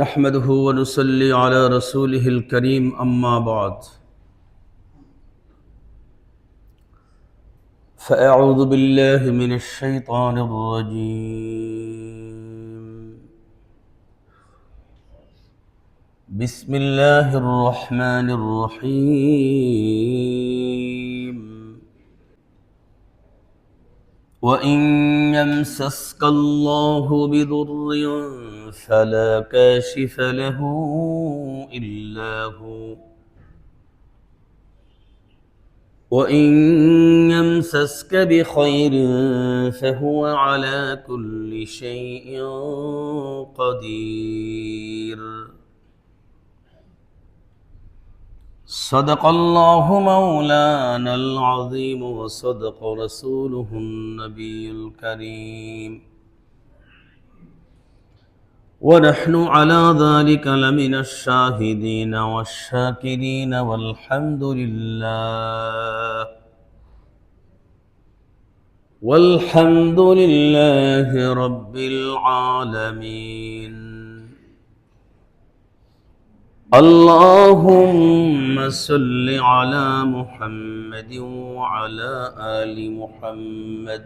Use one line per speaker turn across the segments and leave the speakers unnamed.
نحمده ونصلي على رسوله الكريم أما بعد فأعوذ بالله من الشيطان الرجيم بسم الله الرحمن الرحيم وإن يمسسك الله بضر فلا كاشف له إلا هو وإن يمسسك بخير فهو على كل شيء قدير صدق الله مولانا العظيم وصدق رسوله النبي الكريم ونحن على ذلك لمن الشاهدين والشاكرين والحمد لله رب العالمين اللهم صل على محمد وعلى آل محمد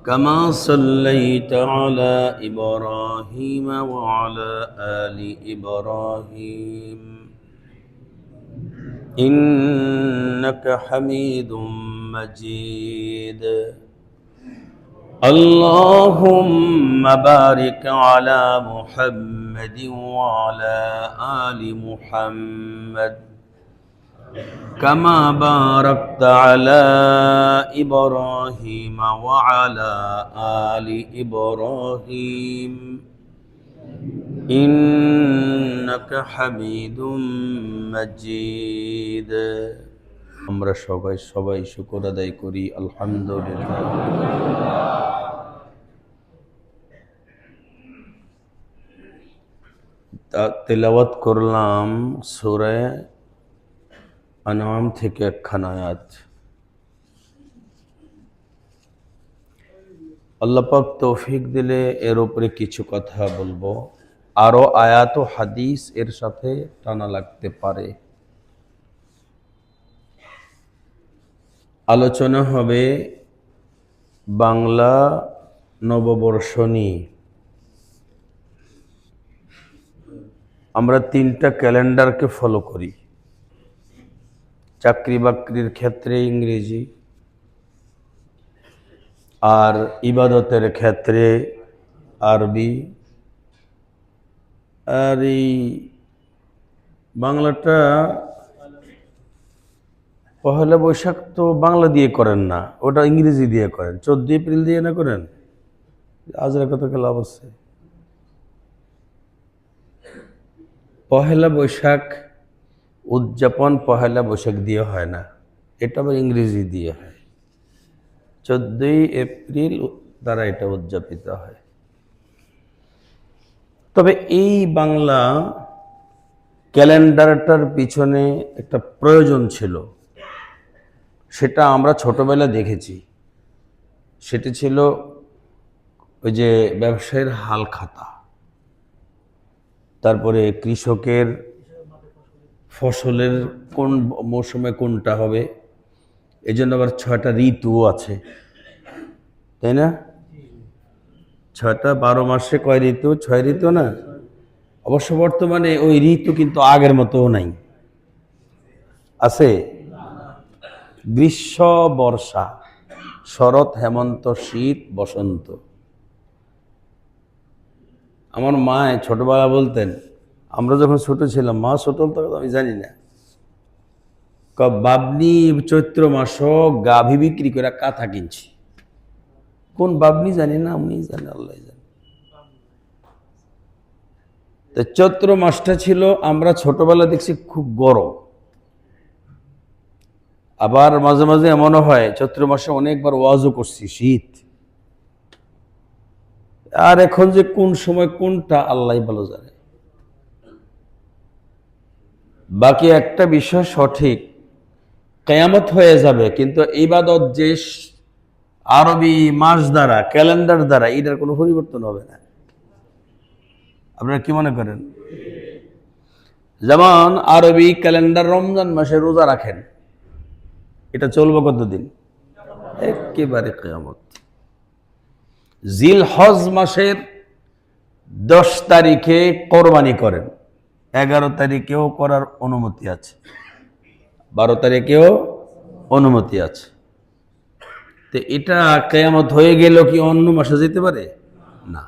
كما صليت على إبراهيم وعلى آل إبراهيم إنك حميد مجيد اللهم بارك على محمد وعلى آل محمد كما باركت على إبراهيم وعلى آل إبراهيم إنك حميد مجيد আমরা সবাই শুকর আদায় করি আলহামদুলিল্লাহ। তেলাওয়াত করলাম সূরা আনআম থেকে একখান আয়াত। আল্লাহ পাক তৌফিক দিলে এর উপরে কিছু কথা বলবো, আরো আয়াত ও হাদিস এর সাথে টানা লাগতে পারে। আলোচনা হবে বাংলা নববর্ষ নিয়ে। আমরা 3টা ক্যালেন্ডারকে ফলো করি। চাকরি বাকরির ক্ষেত্রে ইংরেজি, আর ইবাদতের ক্ষেত্রে আরবি। আর এই বাংলাটা পহেলা বৈশাখ তো বাংলা দিয়ে করেন না, ওটা ইংরেজি দিয়ে করেন। 14 এপ্রিল দিয়ে না করেন, আজরা কত লাভ আছে। পহেলা বৈশাখ উদযাপন পহেলা বৈশাখ দিয়ে হয় না, এটা আবার ইংরেজি দিয়ে হয়। 14 এপ্রিল দ্বারা এটা উদযাপিত হয়। তবে এই বাংলা ক্যালেন্ডারটার পিছনে একটা প্রয়োজন ছিল, সেটা আমরা ছোটবেলা দেখেছি। সেটি ছিল ওই যে ব্যবসায়ের হাল খাতা, তারপরে কৃষকের ফসলের কোন মৌসুমে কোনটা হবে, এই জন্য আবার 6টা ঋতুও আছে, তাই না? 6টা 12 মাসে কয় ঋতু? 6 ঋতু না? অবশ্য বর্তমানে ওই ঋতু কিন্তু আগের মতো নাই, আছে গ্রীষ্ম, বর্ষা, শরৎ, হেমন্ত, শীত, বসন্ত। আমার মা ছোটবেলা বলতেন, আমরা যখন ছোট ছিলাম, মা ছোট তখন আমি জানি না, বাবনি চৈত্র মাস গাভী বিক্রি করে কাঁথা কিনছি। কোন বাবনি জানি না, আমি জানি, আল্লাহ জানি। তো চৈত্র মাসটা ছিল, আমরা ছোটবেলা দেখছি খুব গরম। আবার মাঝে মাঝে এমনও হয় চৈত্র মাসে অনেকবার ওয়াজও করছি, শীত। আর এখন যে কোন সময় কোনটা আল্লাহ ভালো জানে। বাকি একটা বিষয় সঠিক, কিয়ামত হয়ে যাবে, কিন্তু ইবাদত যে আরবি মাস দ্বারা, ক্যালেন্ডার দ্বারা, এটার কোনো পরিবর্তন হবে না। আপনারা কি মনে করেন? যেমন আরবি ক্যালেন্ডার রমজান মাসে রোজা রাখেন, এটা চলবে কতদিন? একেবারে কিয়ামত। জিলহজ মাসের 10 তারিখে কোরবানি করেন, 11 তারিখেও করার অনুমতি আছে, 12 তারিখেও অনুমতি আছে। তো এটা কিয়ামত হয়ে গেল কি অন্য মাসে যেতে পারে না।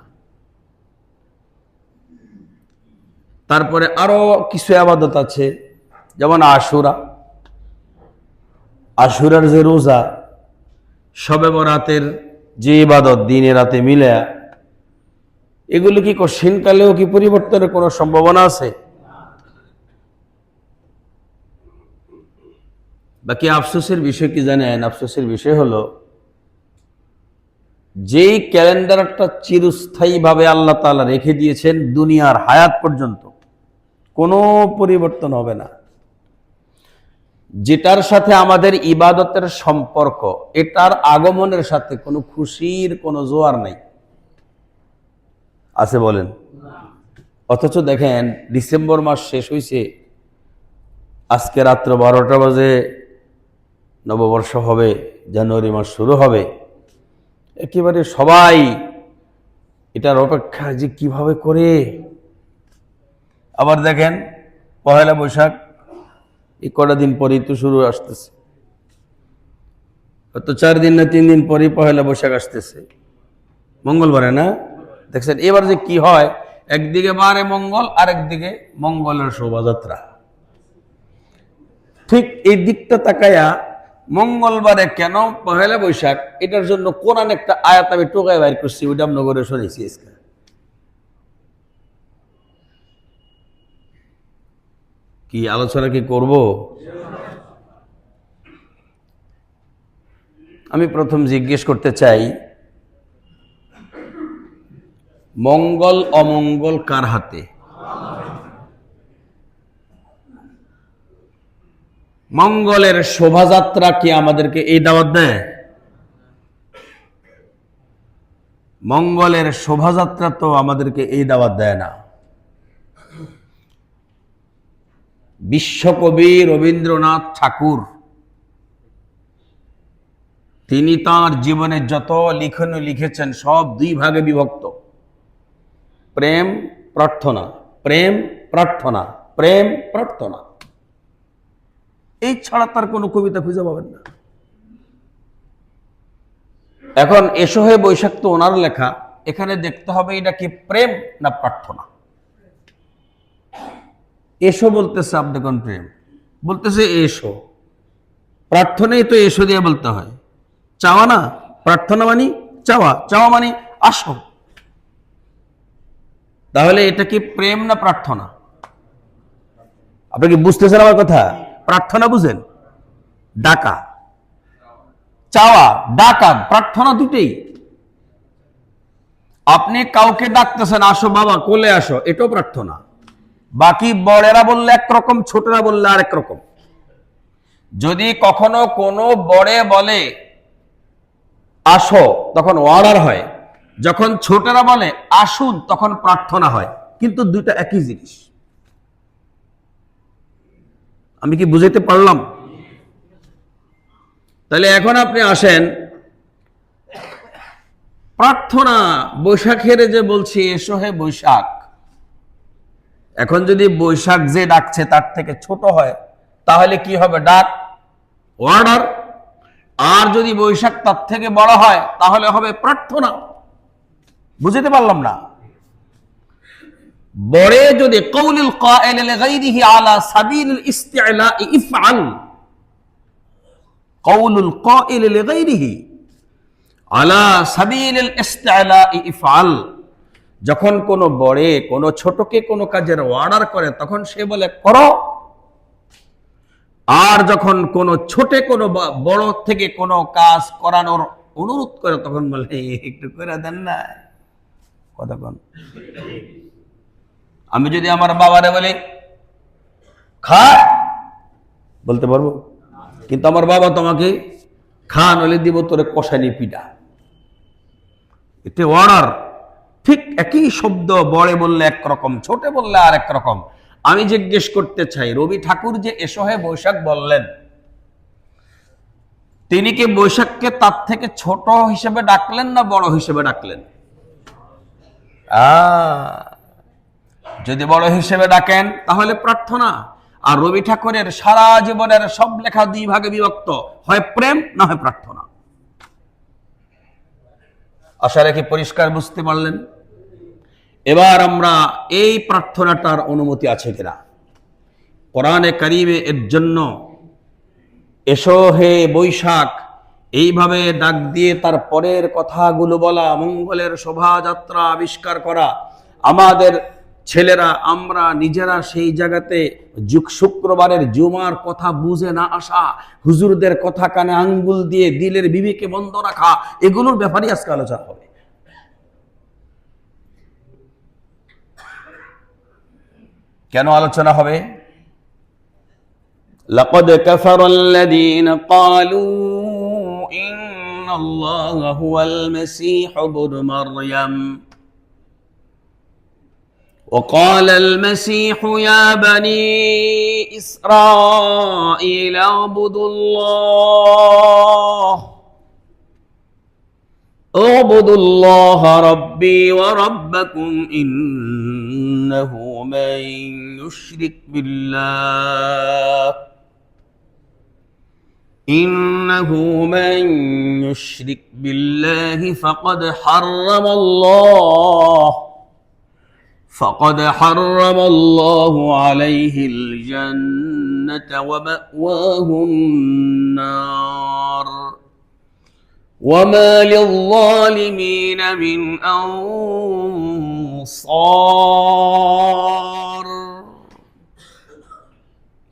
তারপরে আরো কিছু ইবাদত আছে, যেমন আশুরা, আশুরার যে রোজা, শবে বরাতের যে ইবাদত দিনে রাতে মিলে, এগুলো কি কঠিনকালেও কি পরিবর্তনের কোনো সম্ভাবনা আছে? বাকি আফসোসের বিষয় কি জানেন? আফসোসের বিষয় হলো যেই ক্যালেন্ডারটা চিরস্থায়ীভাবে আল্লাহ তাআলা রেখে দিয়েছেন দুনিয়ার হায়াত পর্যন্ত, কোনো পরিবর্তন হবে না, যেটার সাথে আমাদের ইবাদতের সম্পর্ক, এটার আগমনের সাথে কোনো খুশির কোনো জোয়ার নাই, আছে বলেন? অথচ দেখেন ডিসেম্বর মাস শেষ হয়েছে, আজকে রাত্র 12টা বাজে নববর্ষ হবে, জানুয়ারি মাস শুরু হবে, একেবারে সবাই এটার অপেক্ষা যে কিভাবে করে। আবার দেখেন পহেলা বৈশাখ এই কটা দিন পরেই তো শুরু আসতেছে, তো 4 দিন না 3 দিন পরেই পহেলা বৈশাখ আসতেছে, মঙ্গলবারে না? দেখছেন এবার যে কি হয়, একদিকে বারে মঙ্গল, আরেকদিকে মঙ্গলের শোভাযাত্রা। ঠিক এই দিকটা তাকায়া মঙ্গলবারে কেন পহেলা বৈশাখ, এটার জন্য কোরআন একটা আয়াত আমি টোকায় বাইর করছি, ওইটা নগরে শুনেছি। কি আলোচনা কি করব? আমি প্রথম জিজ্ঞেস করতে চাই, মঙ্গল অমঙ্গল কার হাতে? মঙ্গলের শোভাযাত্রা কি আমাদেরকে এই দাওয়াত দেয়? মঙ্গলের শোভাযাত্রা তো আমাদেরকে এই দাওয়াত দেয় না। বিশ্বকবি রবীন্দ্রনাথ ঠাকুর তিনি তাঁর জীবনে যত লিখনী লিখেছেন সব 2 ভাগে বিভক্ত, প্রেম প্রার্থনা, প্রেম প্রার্থনা, প্রেম প্রার্থনা। এই ছাড়া তার কোনো কবিতা খুঁজে পাবেন না। এখন এসো হে বৈশাখ তো ওনার লেখা, এখানে দেখতে হবে এটা কি প্রেম না প্রার্থনা। এসো বলতেছে, আপনি কোন প্রেম বলতেছে? এসো, প্রার্থনাই তো এসো দিয়ে বলতে হয়, চাওয়া না। প্রার্থনা মানে চাওয়া, চাওয়া মানে আসো। তাহলে এটা কি প্রেম না প্রার্থনা? আপনি কি বুঝতেছেন আমার কথা? প্রার্থনা বুঝেন, ডাকা, চাওয়া, ডাকা, প্রার্থনা দুটেই। আপনি কাউকে ডাকতেছেন, আসো বাবা কোলে আসো, এটাও প্রার্থনা। বাকি বড়েরা বললে একরকম, ছোটরা বললে আরেক রকম। যদি কখনো কোনো বড়ে বলে আসো তখন অর্ডার হয়, যখন ছোটরা বলে আসুন তখন প্রার্থনা হয়, কিন্তু দুইটা একই জিনিস। আমি কি বুঝাইতে পারলাম? তাহলে এখন আপনি আসেন, প্রার্থনা বৈশাখের যে বলছি এসো হে বৈশাখ, এখন যদি বৈশাখ যে ডাকছে তার থেকে ছোট হয় তাহলে কি হবে? ডাক, অর্ডার। আর যদি বৈশাখ তার থেকে বড় হয় তাহলে হবে প্রার্থনা। বুঝতে পারলাম না? বড়ে যদি কওলুল কাইল লিগাইরিহি আলা সাবিলিল ইস্তি'লা ইফআল, কওলুল কাইল লিগাইরিহি আলা সাবিলিল ইস্তি'লা ইফআল, যখন কোন বড়ে কোন ছোটকে কোন কাজের অর্ডার করে তখন সে বলে করো, আর যখন কোন ছোটে কোন বড় থেকে কোন কাজ করানোর অনুরোধ করে তখন বলে একটু করে দেন না। কতক্ষণ? আমি যদি আমার বাবারে বলি খা, বলতে পারবো? কিন্তু আমার বাবা তোমাকে খা নলে দিব তোরে কষানি পিঠা, এটা অর্ডার। ঠিক একই শব্দ বড়ে বললে একরকম, ছোটে বললে আর এক রকম। আমি জিজ্ঞেস করতে চাই, রবি ঠাকুর যে এসো হে বৈশাখ বললেন, তিনি কি বৈশাখকে তার থেকে ছোট হিসেবে ডাকলেন না বড় হিসেবে ডাকলেন? যদি বড় হিসেবে ডাকেন তাহলে প্রার্থনা। আর রবি ঠাকুরের সারা জীবনের সব লেখা দুই ভাগে বিভক্ত, হয় প্রেম না হয় প্রার্থনা। আশা রাখি পরিষ্কার বুঝতে পারলেন। এবার আমরা এই প্রার্থনাটার অনুমতি আছে কিনা কোরআনে কারিমে এর জন্য এসো হে বৈশাখ এইভাবে ডাক দিয়ে তার পরের কথাগুলো বলা, মঙ্গলের শোভাযাত্রা আবিষ্কার করা। আমাদের ছেলেরা আমরা নিজেরা সেই জায়গাতে শুক্রবারের জুমার কথা বুঝে না আসা, হুজুরদের কথা কানে আঙ্গুল দিয়ে দিলের বিবেকে বন্ধ রাখা, এগুলোর ব্যাপারে আজকে আলোচনা হবে। কেন আলোচনা হবে? লাকাদ কাফারাল্লাযীনা ক্বালু ইন্নাল্লাহা হুয়াল মাসীহু ইবনু মারইয়াম وقال المسيح يا بني إسرائيل اعبدوا الله ربي وربكم إنه من يشرك بالله فقد حرم الله عليه الجنة ومأواه النار وما للظالمين من أنصار।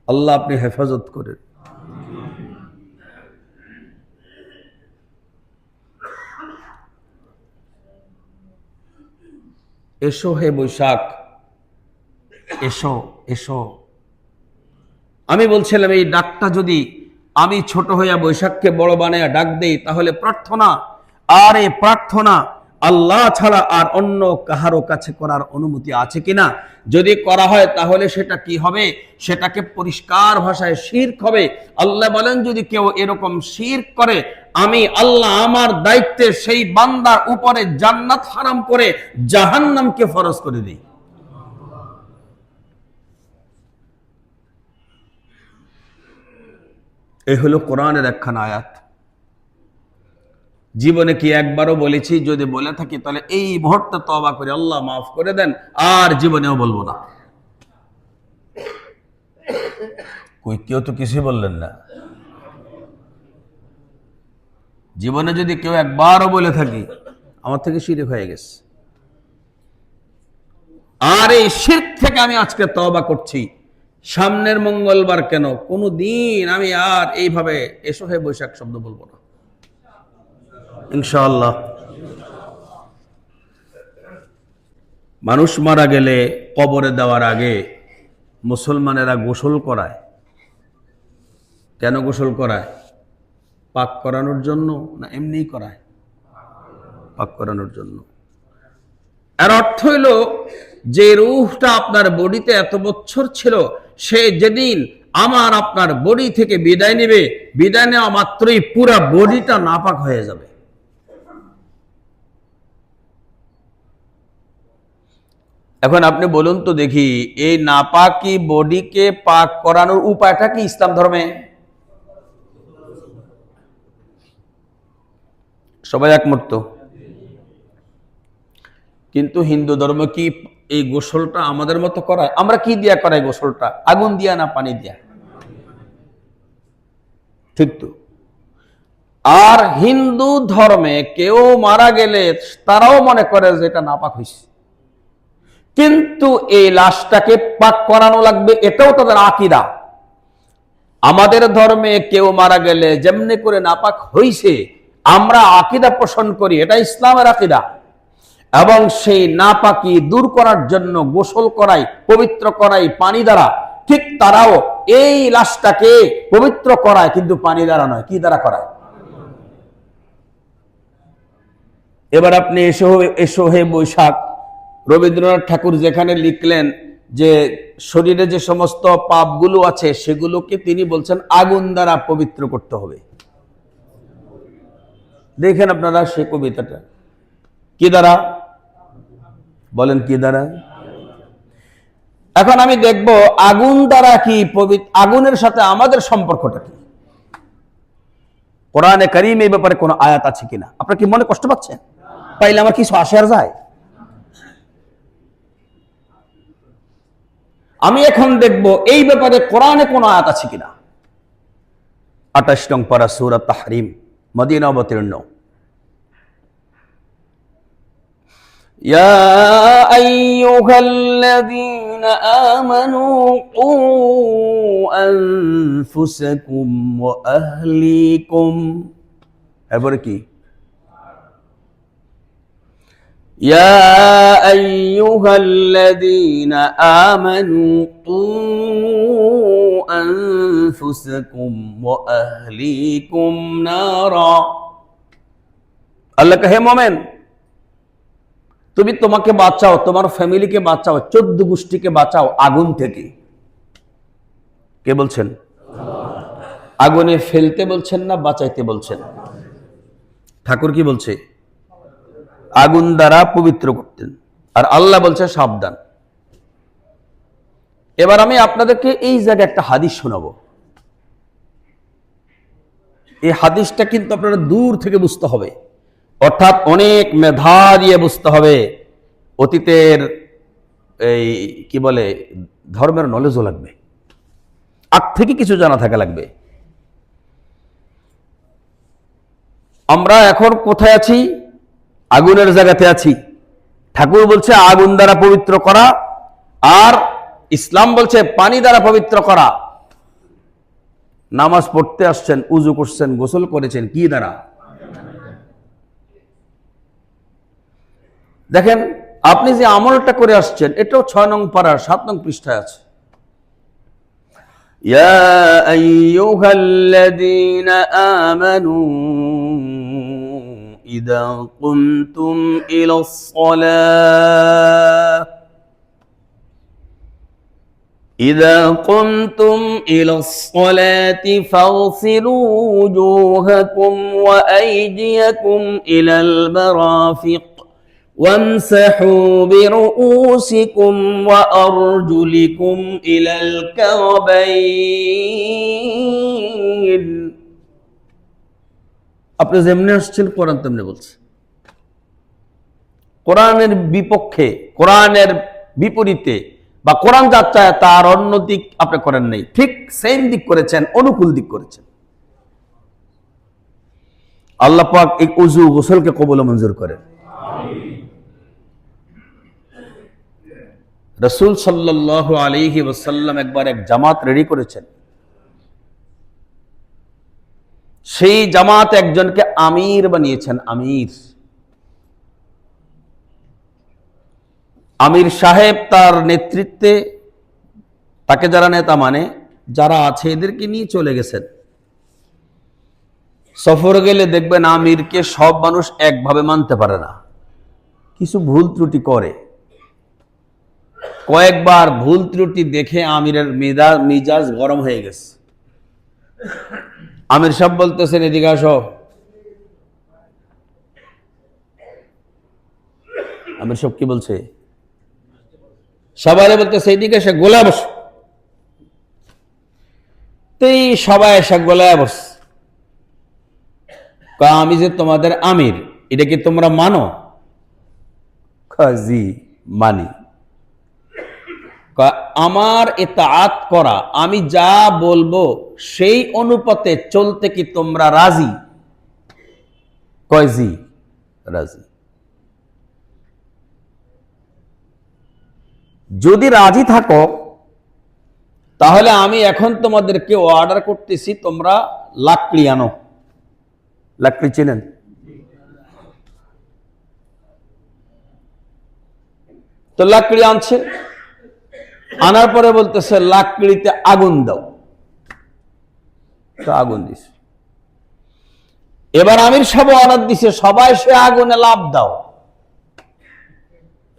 আল্লাহ আপনি হেফাজত করেন। এসো হে বৈশাখ, এসো এসো। আমি বলছিলাম এই ডাকটা যদি আমি ছোট হইয়া বৈশাখকে বড় বানাইয়া ডাক দেই তাহলে প্রার্থনা। আর এই প্রার্থনা আল্লাহ ছাড়া আর অন্য কাহারো কাছে করার অনুমতি আছে কিনা? যদি করা হয় তাহলে সেটা কি হবে? সেটাকে পরিষ্কার ভাষায় শিরক হবে। আল্লাহ বলেন যদি কেউ এরকম শিরক করে, আমি আল্লাহ আমার দায়িত্বে সেই বান্দার উপরে জান্নাত হারাম করে জাহান্নামকে ফরজ করে দিই। এই হলো কোরআনের একখানা আয়াত। জীবনে কি একবারও বলেছি? যদি বলে থাকি তাহলে এই মুহূর্তে তওবা করে আল্লাহ মাফ করে দেন, আর জীবনেও বলবো না। কেউ তো কিছুই বললেন না। জীবনে যদি কেউ একবারও বলে থাকি আমার থেকে শিরক হয়ে গেছে, আর এই শিরক থেকে আমি আজকে তওবা করছি। সামনের মঙ্গলবার কেন, কোনো দিন আমি আর এইভাবে এসো হে বৈশাখ শব্দ বলবো না ইনশাআল্লাহ। মানুষ মারা গেলে কবরে দেওয়ার আগে মুসলমানেরা গোসল করায়। কেন গোসল করায়? পাক করানোর জন্য না এমনিই করায়? পাক করানোর জন্য। এর অর্থ হইল যে রূহটা আপনার বডিতে এত বছর ছিল, সে যেদিন আমার আপনার বডি থেকে বিদায় নেবে, বিদায় নেওয়া মাত্রই পুরা বডিটা নাপাক হয়ে যাবে। এখন আপনি বলুন তো দেখি, এই নাপাকি বডিকে পাক করানোর উপায়টা কি ইসলাম ধর্মে? সবাই একমত তো? কিন্তু হিন্দু ধর্ম কি এই গোসলটা আমাদের মতো করায়? আমরা কি দিয়া করাই গোসলটা? আগুন দিয়া না পানি দিয়া? ঠিক তো। আর হিন্দু ধর্মে কেউ মারা গেলে তারাও মনে করে যে এটা নাপাক হয়েছে, কিন্তু এই লাশটাকে পাক করানো লাগবে, এটাও তাদের আকীদা। আমাদের ধর্মে কেউ মারা গেলে যেমনি করে নাপাক হইছে আমরা আকীদা পোষণ করি, এটা ইসলামের আকীদা। এবং সেই নাপাকি দূর করার জন্য গোসল করাই, পবিত্র করাই পানি দ্বারা। ঠিক তারাও এই লাশটাকে পবিত্র করায়, কিন্তু পানি দ্বারা নয়। কি দ্বারা করায়? এবার আপনি এসো হে বৈশাখ রবীন্দ্রনাথ ঠাকুর যেখানে লিখলেন যে শরীরে যে সমস্ত পাপগুলো আছে সেগুলোকে তিনি বলছেন আগুন দ্বারা পবিত্র করতে হবে। দেখেন আপনারা সেই কবিতাটা কি দ্বারা, বলেন কি দ্বারা? এখন আমি দেখব আগুন দ্বারা কি পবিত্র, আগুনের সাথে আমাদের সম্পর্কটা কি। কোরআনে কারীম এই ব্যাপারে কোনো আয়াত আছে কিনা? আপনারা কি মনে কষ্ট পাচ্ছেন? পাইলে আমার কিছু আসে আর যায়? আমি এখন দেখব এই ব্যাপারে কোরআনে কোনো আয়াত আছে কিনা। 28 নং পারা সূরা তাহরিম, মদিনা অবতীর্ণ। ইয়া আইয়ুহাল্লাযীনা আমানু কু আনফুসাকুম ওয়া আহলিকুম, এরপরে কি? ইয়া আইয়ুহাল্লাযীনা আমানু কু আনফুসাকুম ওয়া আহলিকুম নারা। আল্লাহ হে মুমিন, তুমি তোমাকে বাঁচাও, তোমার ফ্যামিলিকে বাঁচাও, 14 গোষ্ঠীকে বাঁচাও আগুন থেকে। কে বলছেন? আগুনে ফেলতে বলছেন না বাঁচাইতে বলছেন? ঠাকুর কি বলছে? আগুন দ্বারা পবিত্র করতেন। আর আল্লাহ বলছে সাবধান। এবার আমি আপনাদেরকে এই জায়গায় একটা হাদিস শোনাবো। এই হাদিসটা কিন্তু আপনারা দূর থেকে বুঝতে হবে, অর্থাৎ অনেক মেধা দিয়ে বুঝতে হবে। অতীতের এই কি বলে ধর্মের নলেজও লাগবে, আগ থেকে কিছু জানা থাকা লাগবে। আমরা এখন কোথায় আছি? আগুনের জায়গাতে আছি। ঠাকুর বলছে আগুন দ্বারা পবিত্র করা, আর ইসলাম বলছে পানি দ্বারা পবিত্র করা। নামাজ পড়তে আসছেন, উজু করছেন, গোসল করেছেন কি দ্বারা? দেখেন আপনি যে আমলটা করে আসছেন এটাও 6 নং পারার 7 নং পৃষ্ঠায় আছে। ইয়া আইয়ুহাল্লাযীনা আমানু ইযা কুমতুম ইলাস সালাহ إذا قمتم إلى الصلاة فاغسلوا وجوهكم وأيديكم إلى المرافق وامسحوا برؤوسكم وأرجلكم إلى الكعبين। আপনি যেমনি আসছেন কোরআন তেমনি বলছে। কোরআনের বিপক্ষে, কোরআনের বিপরীতে বা কোরআন যা চায় তার অন্য দিক আপনি করেন নাই, ঠিক সেম দিক করেছেন, অনুকূল দিক করেছেন। আল্লাহ পাক এই উযু গোসলকে কবুল ও মঞ্জুর করেন। রাসূল সাল্লাল্লাহু আলাইহি ওয়াসাল্লাম একবার এক জামাত রেডি করেছেন। সেই জামাত একজনকে আমির বানিয়েছেন। আমির, আমির সাহেব তার নেতৃত্বে তাকে যারা নেতা মানে যারা আছে এদেরকে নিয়ে চলে গেছেন। সফরে গেলে দেখবেন আমিরকে সব মানুষ একভাবে মানতে পারে না, কিছু ভুল ত্রুটি করে। কয়েকবার ভুল ত্রুটি দেখে আমিরের মিজাজ গরম হয়ে গেছে। আমির সাহেব বলতেছেন এদিকে আসো। আমির সাহেব কি বলছে? সবাই বলতেছে এদিকে এসে গোলায় বসো। এই সবাই এসে গোলায় বস। আমি যে তোমাদের আমির, এটা কি তোমরা মানো? জি মানি। আমার ইতাআত করা, আমি যা বলবো সেই অনুপাতে চলতে কি তোমরা রাজি? কয় জি, রাজি। যদি রাজি থাকো তাহলে আমি এখন তোমাদেরকে অর্ডার করতেছি, তোমরা লাকড়ি আনো। লাকড়ি চেনেন? তো লাকড়ি আনছে, আনার পরে বলতেছে লাকড়িতে আগুন দাও। তো আগুন দিছে। এবার আমির সাহেব অর্ডার দিছে সবাই সে আগুনে লাফ দাও।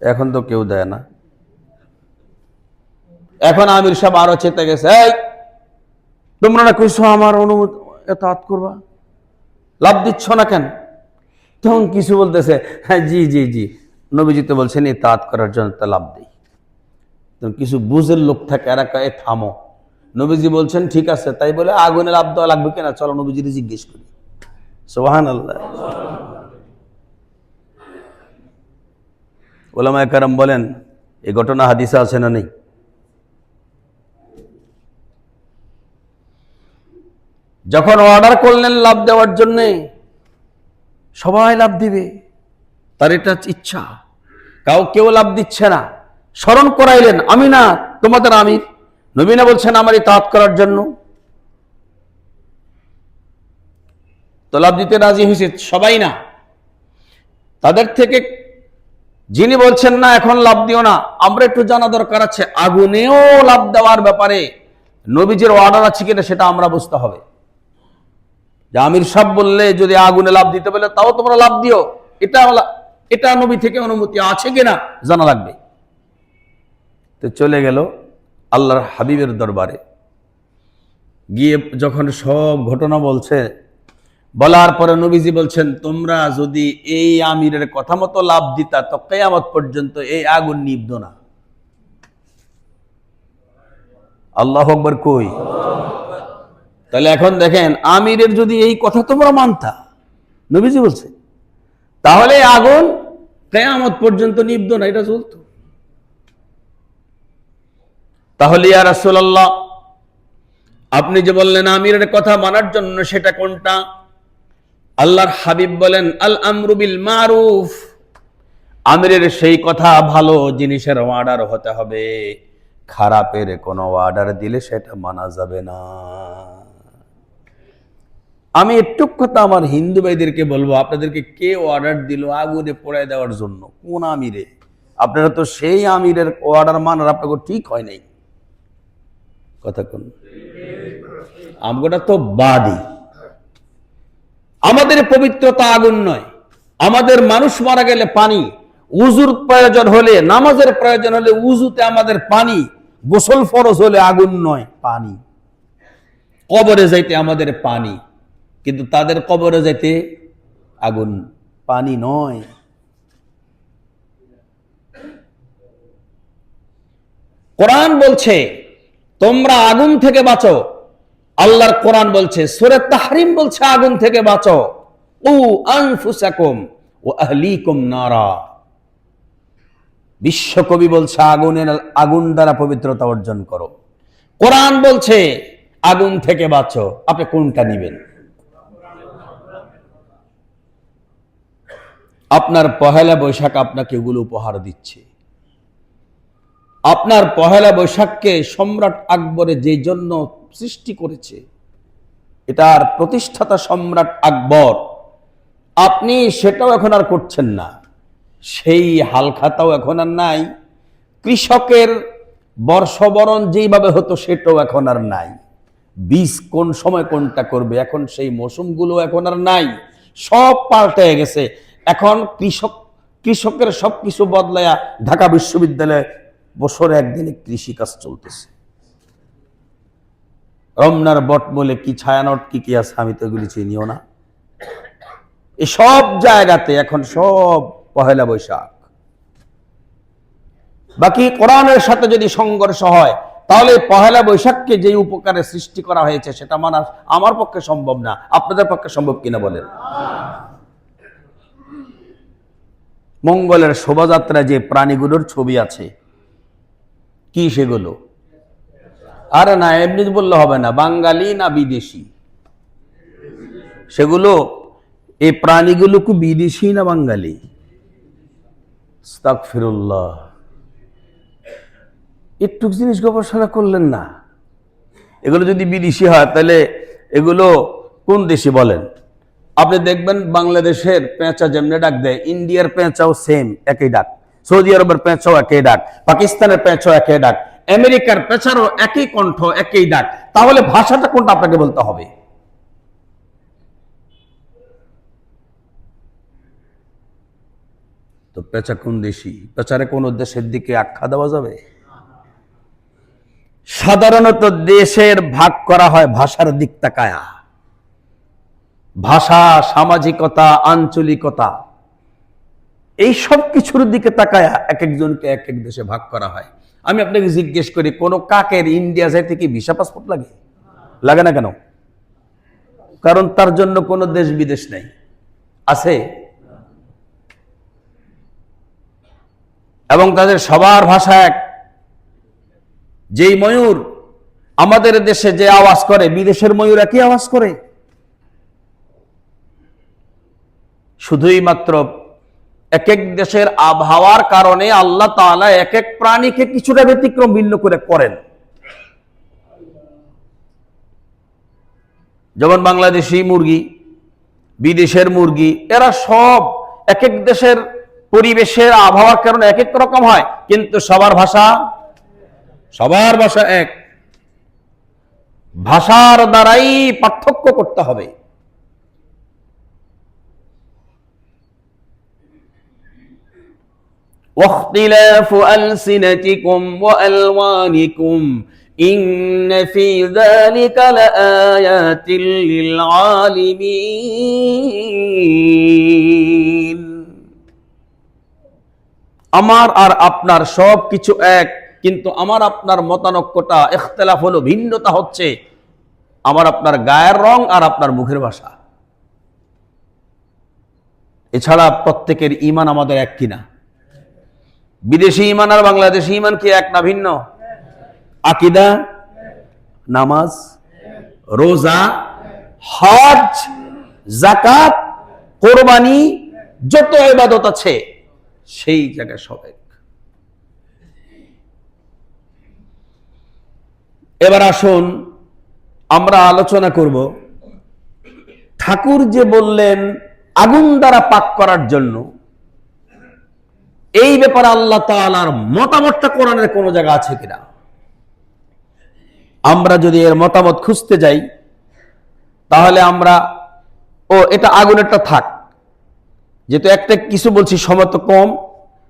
এখন তো কেউ দেয় না। এখন আমির সাহেব আরো চেতে গেছে, এই তোমরা না কিছু আমার অনুমতি এতাত করবা, লাভ দিচ্ছ না কেন? তখন কিছু বলতেছে, হ্যাঁ জি জি জি, নবীজি তো বলছেন এতাত করার জন্য তা লাভ দিই। তখন কিছু বুঝের লোক থাকে, এরা কয়ে থামো, নবীজি বলছেন ঠিক আছে, তাই বলে আগুনে লাভ দেওয়া লাগবে কিনা, চলো নবীজিকে জিজ্ঞেস করি। সুবহানাল্লাহ। উলামায়ে কেরাম বলেন এই ঘটনা হাদিসে আছে না নেই? যখন অর্ডার করলেন লাভ দেওয়ার জন্য, সবাই লাভ দিবে, তার এটা ইচ্ছা, কেউ লাভ দিচ্ছে না। স্মরণ করাইলেন, আমি না তোমাদের আমির, নবী না বলছেন আমার ইতাআত করার জন্য, তো লাভ দিতে রাজি হয়েছে সবাই না। তাদের থেকে যিনি বলছেন না এখন লাভ দিও না, আমরা একটু জানা দরকার আছে আগুনেও লাভ দেওয়ার ব্যাপারে নবীজির অর্ডার আছে কিনা সেটা আমরা বুঝতে হবে। যে আমির সাহেব বললে যদি আগুনে লাভ দিতে বলে তাও তোমরা লাভ দিও, এটা নবী থেকে অনুমতি আছে কিনা জানা লাগবে। তো চলে গেল আল্লাহর হাবিবের দরবারে, গিয়ে যখন সব ঘটনা বলছে, বলার পরে নবীজি বলছেন তোমরা যদি এই আমিরের কথা মতো লাভ দিতা তো কিয়ামত পর্যন্ত এই আগুন নিভত না। আল্লাহু আকবার কই? তাহলে এখন দেখেন, আমিরের যদি এই কথা তোমরা মানতা, নবীজি বলছে, তাহলে আগুন কিয়ামত পর্যন্ত নিভত না, এটা চলতো। তাহলে ইয়া রাসূলুল্লাহ আপনি যে বললেন আমিরের কথা মানার জন্য, সেটা কোনটা? আল্লাহর হাবিব বলেন আল আমরু বিল মারুফ, আমিরের সেই কথা ভালো জিনিসের অর্ডার হতে হবে, খারাপের কোনো অর্ডার দিলে সেটা মানা যাবে না। আমি একটু কথা আমার হিন্দু ভাইদেরকে বলবো, আপনাদেরকে কে অর্ডার দিল আগুনে পোড়ায় দেওয়ার জন্য? কোন আমিরে? আপনারা তো সেই আমিরের অর্ডার মানার আপনাকে ঠিক হয় নাই। কথা কোন? আমরা তো বাদী, আমাদের পবিত্রতা আগুন নয়, আমাদের মানুষ মারা গেলে পানি, উজুর প্রয়োজন হলে, নামাজের প্রয়োজন হলে উজুতে আমাদের পানি, গোসল ফরজ হলে আগুন নয় পানি, কবরে যাইতে আমাদের পানি, কিন্তু তাদের কবরে যাইতে আগুন, পানি নয়। কোরআন বলছে তোমরা আগুন থেকে বাঁচো, আল্লাহর কোরআন বলছে, সূরা তাহরিম বলছে আগুন থেকে বাঁচো, উ আনফুসাকুম ওয়া আহলিকুম নারা। বিশ্বকবি বলছে আগুন দ্বারা পবিত্রতা অর্জন করো, কোরআন বলছে আগুন থেকে বাঁচো। আপনি কোনটা নেবেন? আপনার পহেলা বৈশাখ আপনাকে এগুলো উপহার দিচ্ছে। আপনার পহেলা বৈশাখকে সম্রাট আকবরে যে জন্য সৃষ্টি করেছে, এটার প্রতিষ্ঠাতা সম্রাট আকবর, আপনি সেটাও এখন আর করছেন না, সেই হালখাতাও এখন আর নাই, কৃষকের বর্ষবরণ যেইভাবে হতো সেটাও এখন আর নাই, বীজ কোন সময় কোনটা করবে এখন সেই মৌসুমগুলো এখন আর নাই, সব পাল্টে গেছে। এখন কৃষকের সবকিছু বদলায়া ঢাকা বিশ্ববিদ্যালয়ে বছরে একদিনে কৃষি কাজ চলতেছে। রমনার বট বলে কি, ছায়ানট কি কি আছে আমি তো এগুলি চিনিও না। এই সব জায়গাতে এখন সব পহেলা বৈশাখ। বাকি কোরআনের সাথে যদি সংঘর্ষ হয় তাহলে পহেলা বৈশাখকে যে উপকারে সৃষ্টি করা হয়েছে সেটা মানা আমার পক্ষে সম্ভব না, আপনাদের পক্ষে সম্ভব কিনা বলেন? মঙ্গলের শোভাযাত্রায় যে প্রাণীগুলোর ছবি আছে, কি সেগুলো? আরে না, এমনি বললে হবে না, বাঙালি না বিদেশি সেগুলো? এই প্রাণীগুলো কি বিদেশি না বাঙালি? আস্তাগফিরুল্লাহ, একটু জিনিস গবেষণা করলেন না? এগুলো যদি বিদেশি হয় তাহলে এগুলো কোন দেশি বলেন? আপনি দেখবেন বাংলাদেশের পেঁচা যেমনি ডাক দেয়, ইন্ডিয়ার পেঁচাও সেম একই ডাক, সৌদি আরবের পেঁচাও একই ডাক, পাকিস্তানের পেঁচাও একই ডাক, আমেরিকার পেঁচারও একই কণ্ঠ একই ডাক। তাহলে ভাষাটা কোনটা আপনাকে বলতে হবে? তো পেঁচা কোন দেশি? পেঁচারে কোন দেশের দিকে আখ্যা দেওয়া যাবে? সাধারণত দেশের ভাগ করা হয় ভাষার দিক তাকায়া। ভাষা, সামাজিকতা, আঞ্চলিকতা, এই সব কিছুর দিকে তাকায়া এক একজনকে এক এক দেশে ভাগ করা হয়। আমি আপনাকে জিজ্ঞেস করি, কোন কাকের ইন্ডিয়া যাইতে কি ভিসা পাসপোর্ট লাগে? লাগে না কেন? কারণ তার জন্য কোনো দেশ বিদেশ নেই। আছে? এবং তাদের সবার ভাষা এক। যেই ময়ূর আমাদের দেশে যে আওয়াজ করে, বিদেশের ময়ূর একই আওয়াজ করে। শুধুই মাত্র এক এক দেশের আবহাওয়ার কারণে আল্লাহ তাআলা এক এক প্রাণীকে কিছুটা ব্যতিক্রম ভিন্ন করে করেন। যেমন বাংলাদেশি মুরগি, বিদেশের মুরগি, এরা সব এক এক দেশের পরিবেশের আবহাওয়ার কারণে এক এক রকম হয়, কিন্তু সবার ভাষা এক। ভাষার দ্বারাই পার্থক্য করতে হবে। واختلاف ألسنتكم وألوانكم إن في ذلك لآيات للعالمين। আমার আর আপনার সব কিছু এক, কিন্তু আমার আপনার মতানক্যটা, ইখতিলাফ হলো, ভিন্নতা হচ্ছে আমার আপনার গায়ের রং আর আপনার মুখের ভাষা। এছাড়া প্রত্যেকের ঈমান আমাদের এক কিনা? বিদেশি ঈমান আর বাংলাদেশি ঈমান কি এক না ভিন্ন? আকীদা, নামাজ, রোজা, হজ, যাকাত, কোরবানি, যত ইবাদত আছে সেই জায়গায় সব এক। এবার আসুন আমরা আলোচনা করব, ঠাকুর যে বললেন আগুন দ্বারা পাক করার জন্য, এই ব্যাপারে আল্লাহ তাআলার মতামতটা কোরআনের কোন জায়গা আছে কিনা। আমরা যদি এর মতামত খুঁজতে যাই তাহলে আমরা, এটা আগুনেরটা থাক, যেহেতু একটা কিছু বলছি সময় তো কম,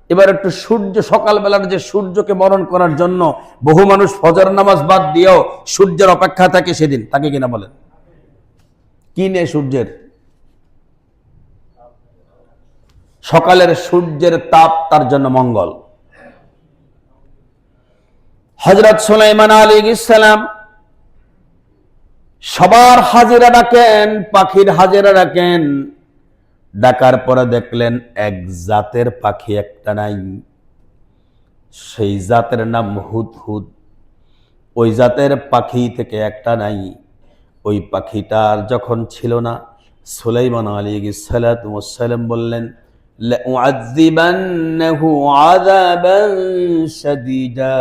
এবার একটু সূর্য, সকালবেলার যে সূর্যকে বরণ করার জন্য বহু মানুষ ফজর নামাজ বাদ দিয়েও সূর্যের অপেক্ষা থাকে সেদিন, তাকে কিনা বলেন? কি নেই সূর্যের? সকালের সূর্যের তাপ তার জন্য মঙ্গল। হযরত সুলাইমান আলাইহিস সালাম সবার হাজিরা ডাকেন, পাখির হাজিরা ডাকেন, ডাকার পরে দেখলেন এক জাতের পাখি একটা নাই। সেই জাতের নাম হুদহুদ। ওই জাতের পাখি থেকে একটা নাই। ওই পাখিটার যখন ছিল না, সুলাইমান আলাইহিস সালাম বললেন, লাউআযিবান্নাহু আযাবান শাদীদা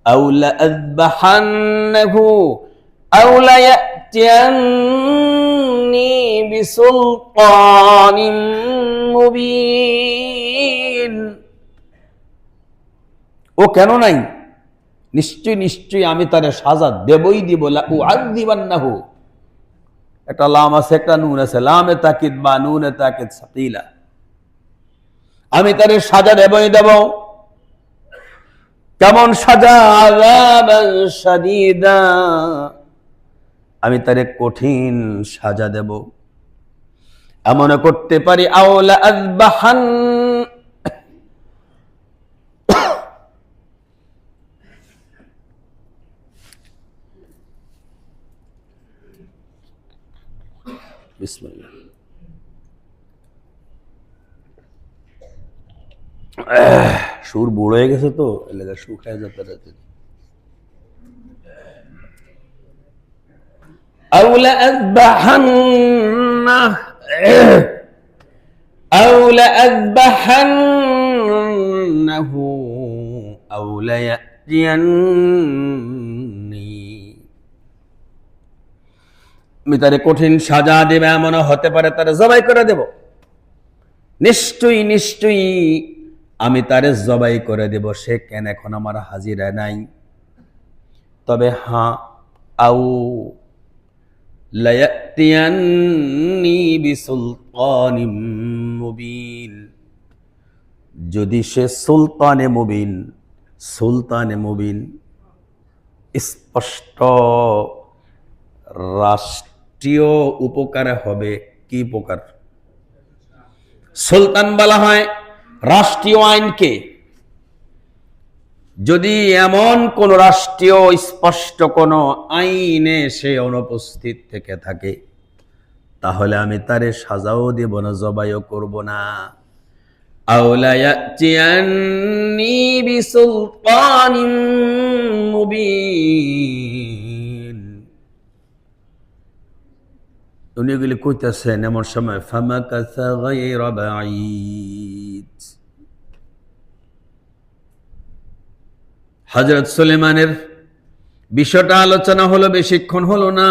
আও লাআযবাহান্নাহু আও লায়াতিয়ান্নি বিসুলতানিন মুবিন। ও কেন নাই? নিশ্চয়ই আমি তারে সাজা দেবই দিব। লাউআযিবান্নাহু, একটা লাম আছে, একটা নুন আছে, লামে তাকিদ বা নুনে তাকিদ সাকিলা। আমি তারে সাজা দেবই দেব। কেমন সাজা? আযাবান শাদীদা, আমি তারে কঠিন সাজা দেব। এমন করতে পারি, আওলা আযবাহান, বিসমিল্লাহ, সুর বুড়ো হয়ে গেছে তো এলাকা শুকায় যেতে রাতে। আওলা আযবাহান্না আওলা আযবাহান্নাহু আওলা ইয়াতিয়ান্নি, আমি তারে কঠিন সাজা দেবে, এমন হতে পারে তারে জবাই করে দেব। নিশ্চয়ই আমি তারে জবাই করে দেব। সে কেন এখন আমার হাজিরা নাই? তবে হ্যাঁ, আউ লায়াতিয়ান্নি বিসুলতানিম মুবিন, যদি সে সুলতানে মুবিন, সুলতানে মুবিন স্পষ্ট রাষ্ট্রীয় উপকারে হবে। কি উপকার? সুলতান বলা হয় রাষ্ট্রীয় আইনকে। যদি এমন কোন রাষ্ট্রীয় স্পষ্ট কোন আইনে সে অনুপস্থিত থেকে থাকে, তাহলে আমি তারে সাজাও দেব না, জবাইও করব না। আওলা ইয়াতিয়ান্নি বিসুলতানিন মুবিন, উনি এগুলি কইতেছেন এমন সময় ফামাকাসা গায়রা বাঈদ, হযরত সুলাইমানের বিষয়টা আলোচনা হলো, বেশিক্ষণ হলো না।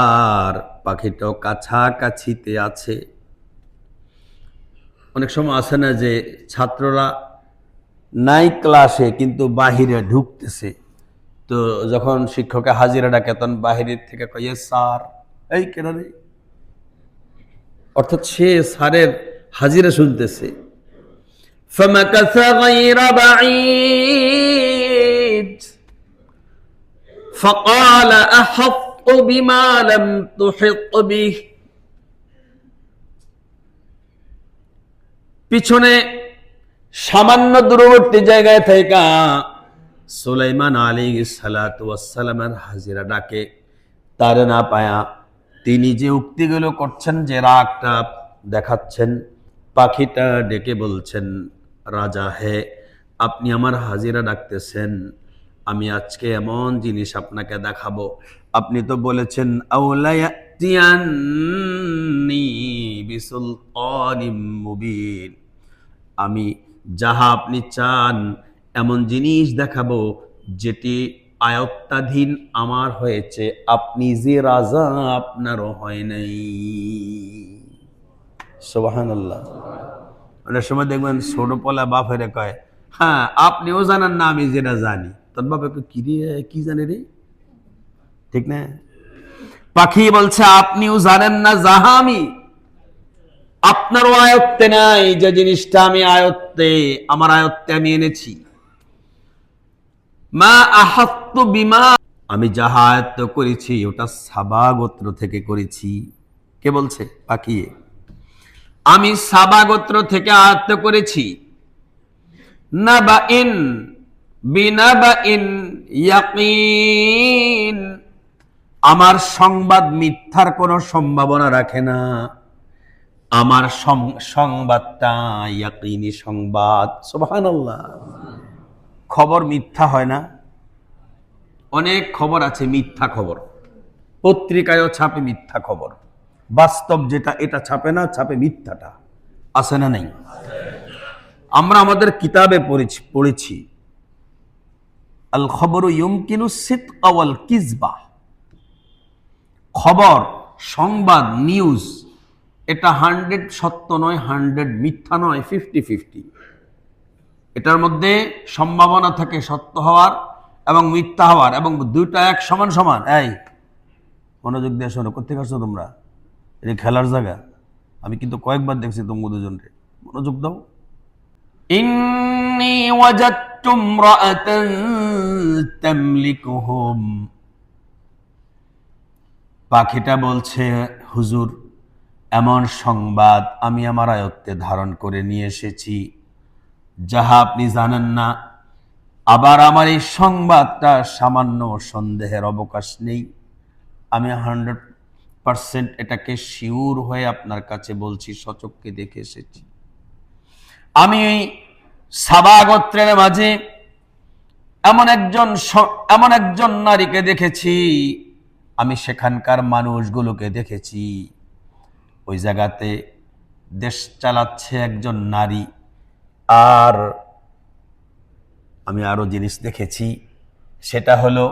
আর পাখিটাও কাছাকাছিতে আছে। অনেক সময় আছে না যে ছাত্ররা নাই ক্লাসে কিন্তু বাহিরে ঢুকতেছে, তো যখন শিক্ষকের হাজিরা ডাকে তখন বাহিরের থেকে কয়ে স্যার, এই কেন রে, অর্থাৎ সে স্যারের হাজিরা শুনতেছে। فمكث غير بعيد فقال أحطت بما لم تحط به, পিছনে সামান্য দূরবর্তী জায়গায় থেকে সুলাইমান আলাইহিস সালাতু ওয়াস সালামের হাজিরা ডাকে, তার না পায়া তিনি যে উক্তিগুলো করছেন, যে রাগটা দেখাচ্ছেন, পাখিটা ডেকে বলছেন, রাজা হে, আপনি আমার হাজিরা ডাকতেছেন, আমি আজকে এমন জিনিস আপনাকে দেখাবো। আপনি তো বলেছেন আওলা ইয়াতিয়ান্নি বিসুলতানিম মুবিন, আমি যাহা আপনি চান এমন জিনিস দেখাবো যেটি আয়ত্তাধীন আমার হয়েছে, আপনি যে রাজা আপনারও হয় নাই। সুবহানাল্লাহ। অনেক সময় দেখবেন ছোট পোলা বাপেরে কয়, হ্যাঁ আপনিও জানেন না আমি যেটা জানি, তোর বাপে কি রে, কি জানে রে, ঠিক না? পাখি বলছে আপনিও জানেন না যাহা আমি আপনারও আয়ত্তে নাই, যে জিনিসটা আমি আয়ত্তে, আমার আয়ত্তে আমি এনেছি। মা আহাত্তু বিমা, আমি যাহা আয়ত্ত করেছি ওটা সাবা গোত্র থেকে করেছি। কে বলছে? পাখি। আমি সাবা গোত্র থেকে আয়ত্ত করেছি। নাবাইন বিনাবাইন ইয়াকিন, আমার সংবাদ মিথ্যার কোনো সম্ভাবনা রাখে না, আমার সংবাদটা ইয়াকিনী সংবাদ। সুবহানাল্লাহ। খবর মিথ্যা হয় না। অনেক খবর আছে মিথ্যা খবর, পত্রিকায়ও ছাপে মিথ্যা খবর, বাস্তব যেটা এটা ছাপে না, ছাপে মিথ্যাটা। আছে না নেই? আমরা আমাদের কিতাবে পড়েছি আল খবরু ইউমকিনু সিদকা ওয়াল কিযবা, খবর, সংবাদ, নিউজ, এটা 100 সত্য নয়, 100 মিথ্যা নয়, 50-50। এটার মধ্যে সম্ভাবনা থাকে সত্য হওয়ার এবং মিথ্যা হওয়ার, এবং দুইটা এক সমান সমান। এই মনোযোগ দিয়ে শোনো, কোথেকে আসছো তোমরা? এটা খেলার জায়গা। আমি কিন্তু কয়েকবার দেখছি তোমরা দুজনকে, মনোযোগ দাও। ইন্নী ওয়াজাদতু ইমরাআতান তামলিকুহুম, পাখিটা বলছে হুজুর এমন সংবাদ আমি আমার আয়ত্তে ধারণ করে নিয়ে এসেছি যাহা আপনি জানেন না। আবার আমার এই সংবাদটা সামান্য সন্দেহের অবকাশ নেই, আমি 100% এটাকে শিওর হয়ে আপনার কাছে বলছি, সচক্ষে দেখে এসেছি। আমি সাবা গোত্রের মাঝে এমন একজন নারীকে দেখেছি, আমি সেখানকার মানুষগুলোকে দেখেছি, ওই জায়গাতে দেশ চালাচ্ছে একজন নারী। আর আমি আরো জিনিস দেখেছি, সেটা হলো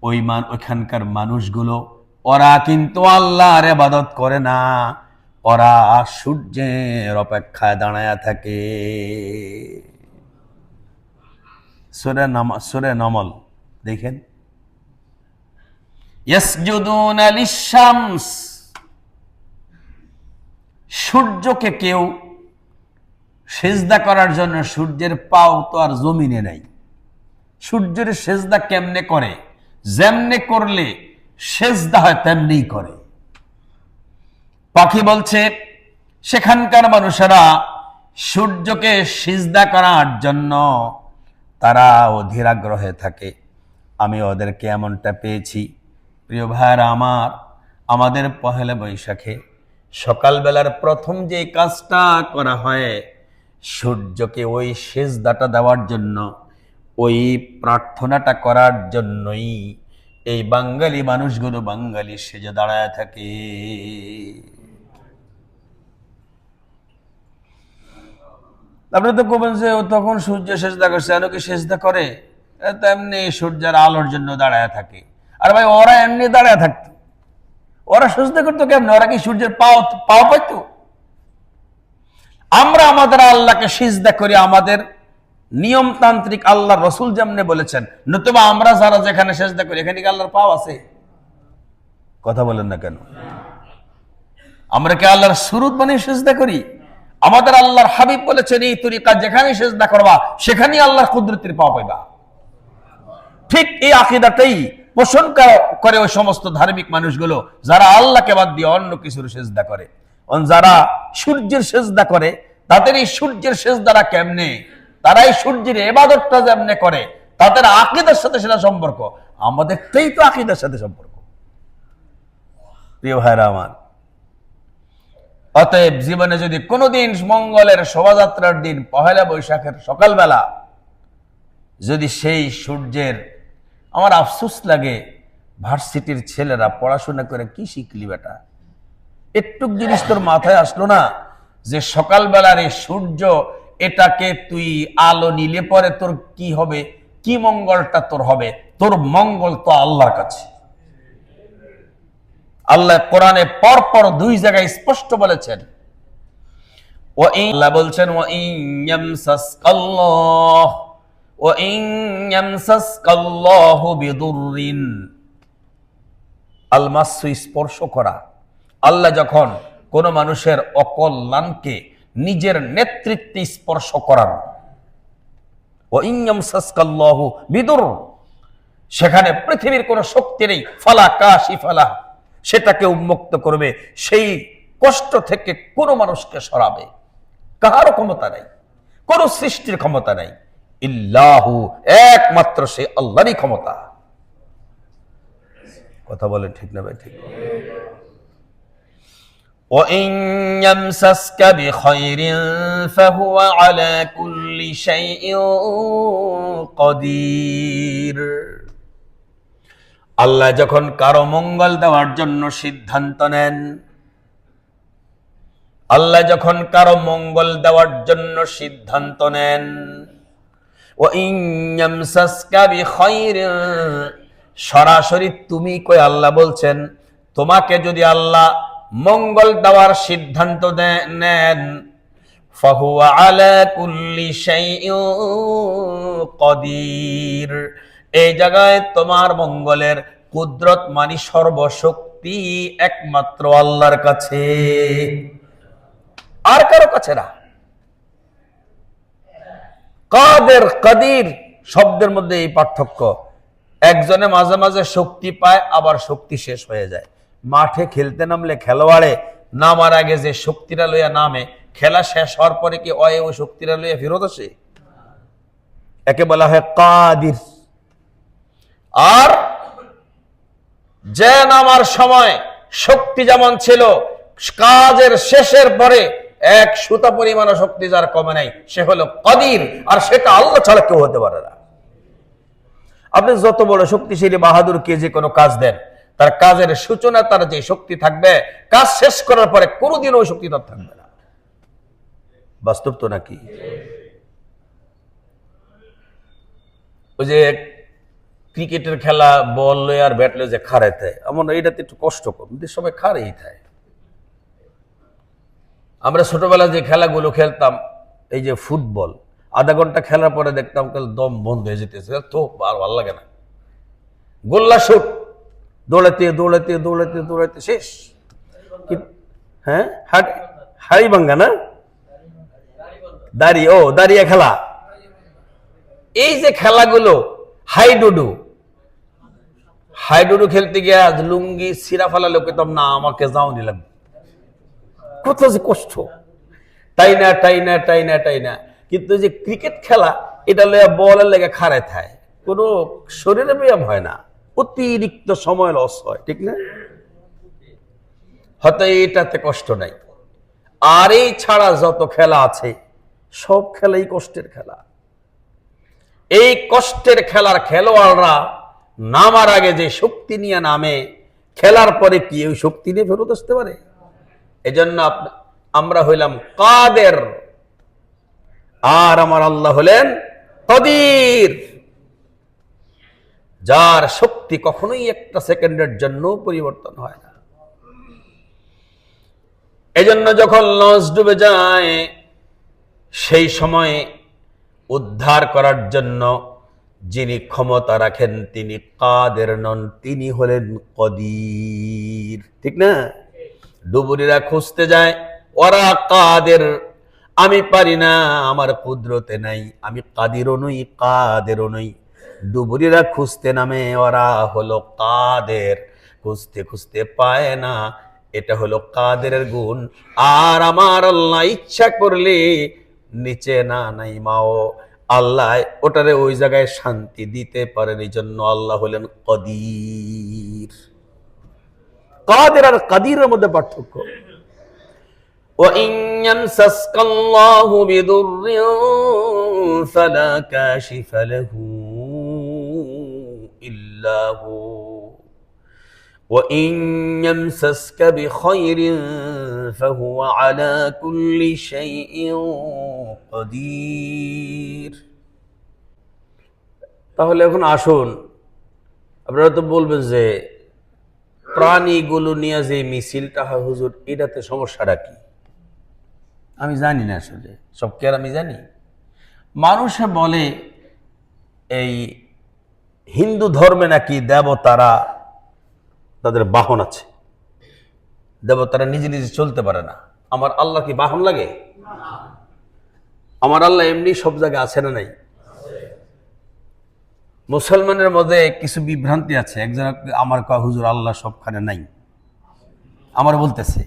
ওইখানকার মানুষগুলো, ওরা কিন্তু আল্লাহর ইবাদত করে না, ওরা সূর্যের অপেক্ষায় দাঁড়ায়া থাকে। সূরা নমল দেখেন, ইয়াসজুদুনা লিশ-শামস, সূর্যকে কেউ সেজদা করার জন্য সূর্যের পাও তো আর জমিনে নাই, সূর্যের সেজদা কেমনে করে? যেমনে করলে সেজদা হয় তেমনি করে। পাখি বলছে সেখানকার মানুষেরা সূর্যকে সিজদা করার জন্য তারা অধীর আগ্রহে থাকে। আমি ওদেরকে এমনটা পেয়েছি। প্রিয় ভাইরা আমার, আমাদের পহেলা বৈশাখে সকালবেলার প্রথম যে কাজটা করা হয়, সূর্যকে ওই সিজদাটা দেওয়ার জন্য, ওই প্রার্থনাটা করার জন্যই এই বাঙালি মানুষগুলো বাঙালি সেজে দাঁড়ায় থাকে। আপনি তো বলবেন যে ও তখন সূর্য সেজদা করছে, এমন কি সেজদা করে? তেমনি সূর্যের আলোর জন্য দাঁড়ায় থাকে। আর ভাই ওরা এমনি দাঁড়ায় থাকতো, ওরা সেজদা করতো কেমন? ওরা কি সূর্যের পাও পাইতো? আমরা আমাদের আল্লাহকে সিজদা করি আমাদের নিয়মতান্ত্রিক আল্লাহ রসুল যেমনে বলেছেন, নতুবা আমরা যারা যেখানে সেজদা করি এখানে কি আল্লাহর পাও আছে? কথা বলেন না কেন? আমরা কি আল্লাহর সুরুত বানিয়ে সেজদা করি? আমাদের আল্লাহর হাবিব বলেছেন এই তরিকা যেখানে সেজদা করবা সেখানেই আল্লাহর কুদরতের পাও পাইবা। ঠিক এই আকীদাটাই পোষণ করে ওই সমস্ত ধার্মিক মানুষগুলো যারা আল্লাহকে বাদ দিয়ে অন্য কিছুর সেজদা করে। যারা সূর্যের সেজদা করে তাদের এই সূর্যের সেজদারা কেমনে, তারা এই সূর্যের ইবাদতটা যেমনে করে তাদের আকীদার সাথে সেটা সম্পর্ক, আমাদেরটাই তো আকীদার সাথে সম্পর্ক। প্রিয় ভাইরা আমার, অতএব জীবনে যদি কোনোদিন মঙ্গলের শোভাযাত্রার দিন পহেলা বৈশাখের সকালবেলা যদি সেই সূর্যের, আমার আফসোস লাগে ভার্সিটির ছেলেরা পড়াশোনা করে কি শিখলি বেটা? একটু জিনিস তোর মাথায় আসলো না যে সকালবেলার এই সূর্য, এটাকে তুই আলো নিলে পরে তোর কি হবে, কি মঙ্গলটা তোর হবে? তোর মঙ্গল তো আল্লাহর কাছে। আল্লাহ কোরআনে পরপর দুই জায়গায় স্পষ্ট বলেছেন, আল্লাহ বলছেন স্পর্শ করা। আল্লাহ যখন কোন মানুষের অকল্যাণকে নিজের নেতৃত্বে স্পর্শ করান, সেখানে পৃথিবীর কোন শক্তি নেই ফালা কাশি ফালা সেটাকে উন্মুক্ত করবে, সেই কষ্ট থেকে কোন মানুষকে সরাবে কারো ক্ষমতা নাই, কোন সৃষ্টির ক্ষমতা নাই। ইল্লাহু, একমাত্র সে আল্লাহরই ক্ষমতা। কথা বলে ঠিক না ভাই? ঠিক। وَإِن يَمْسَسْكَ بِخَيْرٍ فَهُوَ عَلَى كُلِّ شَيْءٍ قَدِيرٌ। আল্লাহ যখন কারো মঙ্গল দেওয়ার জন্য সিদ্ধান্ত নেন, আল্লাহ যখন কারো মঙ্গল দেওয়ার জন্য সিদ্ধান্ত নেন, وَإِن يَمْسَسْكَ بِخَيْرٍ, সরাসরি তুমি কই আল্লাহ বলছেন তোমাকে যদি আল্লাহ মঙ্গল দেওয়ার সিদ্ধান্ত নেন, فَهُوَ عَلَى كُلِّ شَيْءٍ قَدِيرٌ, এই জায়গায় তোমার মঙ্গলের কুদরত মানি সর্বশক্তি একমাত্র আল্লাহর কাছে, আর কারো কাছে না। কাদের কাদির শব্দের মধ্যে এই পার্থক্য। একজনে মাঝে মাঝে শক্তি পায়, আবার শক্তি শেষ হয়ে যায়। মাঠে খেলতে নামলে খেলোয়াড়ে নামার আগে যে শক্তিটা লইয়া নামে, খেলা শেষ হওয়ার পরে কি ওই শক্তিটা লইয়া ফেরত আসে? একে বলা হয় কাদির। আর যে নামার সময় শক্তি যেমন ছিল, কাজের শেষের পরে এক সুতা পরিমাণ শক্তি যার কমে নাই, সে হলো কাদির। আর সেটা আল্লাহ ছাড়া কেউ হতে পারে না। আপনি যত বড় শক্তিশালী বাহাদুরকে যে কোনো কাজ দেন, তার কাজের সূচনা তার যে শক্তি থাকবে, কাজ শেষ করার পরে কোনোদিন ওই শক্তি তার থাকবে না। বাস্তব তো নাকি? ওই যে ক্রিকেটের খেলা বল লয়ে আর ব্যাট লয়ে যে খাড়াইতে হয়, আমার এইটাতে একটু কষ্ট কম, সবাই খাড়েই থাকে। আমরা ছোটবেলা যে খেলাগুলো খেলতাম, এই যে ফুটবল, আধা ঘন্টা খেলার পরে দেখতাম দম বন্ধ হয়ে যেতেছে, তো আর ভালো লাগে না। গোল্লা শুট, দৌড়াতে দৌড়াতে দৌড়াতে দৌড়াতে শেষ। হ্যাঁ, হাড়ি ভাঙ্গা না, দাঁড়িয়ে খেলা, এই যে খেলাগুলো, হাইডুডু খেলতে গিয়ে আজ লুঙ্গি সিরা ফেলালে পেতাম না, আমাকে যাও নিলাম, কত যে কষ্ট, তাই না। কিন্তু যে ক্রিকেট খেলা, এটা লইয়া বলের লেগে খাড়ায় থাকে, কোনো শরীরে ব্যায়াম হয় না, অতিরিক্ত সময় লস হয়, ঠিক না? হয়তো এটাতে কষ্ট নাই। আর এই ছাড়া যত খেলা আছে সব খেলাই কষ্টের খেলা। এই কষ্টের খেলার খেলোয়াড়রা নামার আগে যে শক্তি নিয়ে নামে, খেলার পরে কি ওই শক্তি নিয়ে ফেরত আসতে পারে? এজন্য আমরা হইলাম কাদের, আর আমার আল্লাহ হলেন কদির, যার শক্তি কখনোই একটা সেকেন্ডের জন্য পরিবর্তন হয় না। এজন্য যখন লঞ্চ ডুবে যায়, সেই সময় উদ্ধার করার জন্য যিনি ক্ষমতা রাখেন তিনি কাদের নন, তিনি হলেন কদির, ঠিক না? ডুবুরিরা খুঁজতে যায়, ওরা কাদের, আমি পারি না, আমার কুদরতে নাই, আমি কাদিরও নই কাদেরও নই। ডুবুরিরা খুঁজতে নামে, ওরা হলো কাদের, খুঁজতে খুঁজতে পায় না, এটা হলো কাদের গুণ। আর আমার আল্লাহ ইচ্ছা করলে নিচে না নাই মাও, আল্লাহ ওটারে ওই জায়গায় শান্তি দিতে পারেন। এই জন্য আল্লাহ হলেন কদির। কাদের আর কাদিরের মধ্যে পার্থক্য। وَإِن يَمْسَسْكَ اللَّهُ بِضُرٍّ فَلَا كَاشِفَ لَهُ إِلَّا هُوَ وَإِن يَمْسَسْكَ بِخَيْرٍ فَهُوَ عَلَى كُلِّ شَيْءٍ قَدِيرٌ। তাহলে এখন আসুন, আপনারা তো বলবেন যে প্রাণীগুলো নিয়ে যে মিছিলটা হয় হুজুর, এটাতে সমস্যাটা কি? আমি জানি না, আসলে সব কি আর আমি জানি? মানুষে বলে এই হিন্দু ধর্মে নাকি দেবতারা, তাদের বাহন আছে, দেবতারা নিজে নিজে চলতে পারে না। আমার আল্লাহ কি বাহন লাগে? আমার আল্লাহ এমনি সব জায়গায় আছে না নাই? মুসলমানের মধ্যে কিছু বিভ্রান্তি আছে। একজন আমার কয় হুজুর আল্লাহ সবখানে নাই, আমার বলতেছে।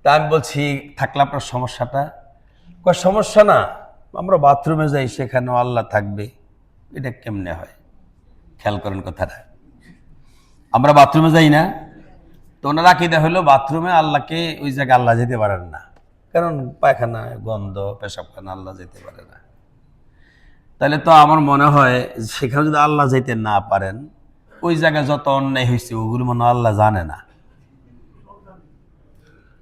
তা আমি বলছি থাকলে আপনার সমস্যাটা? কয় সমস্যা না, আমরা বাথরুমে যাই, সেখানেও আল্লাহ থাকবে, এটা কেমনে হয়? খেয়াল করেন কথাটা। আমরা বাথরুমে যাই না, তো ওনার আকীদা হলো বাথরুমে আল্লাহকে, ওই জায়গায় আল্লাহ যেতে পারেন না, কারণ পায়খানা গন্ধ, পেশাবখানা, আল্লাহ যেতে পারে না। তাহলে তো আমার মনে হয় সেখানে যদি আল্লাহ যেতে না পারেন, ওই জায়গায় যত অন্যায় হয়েছে ওগুলো মনে হয় আল্লাহ জানে না।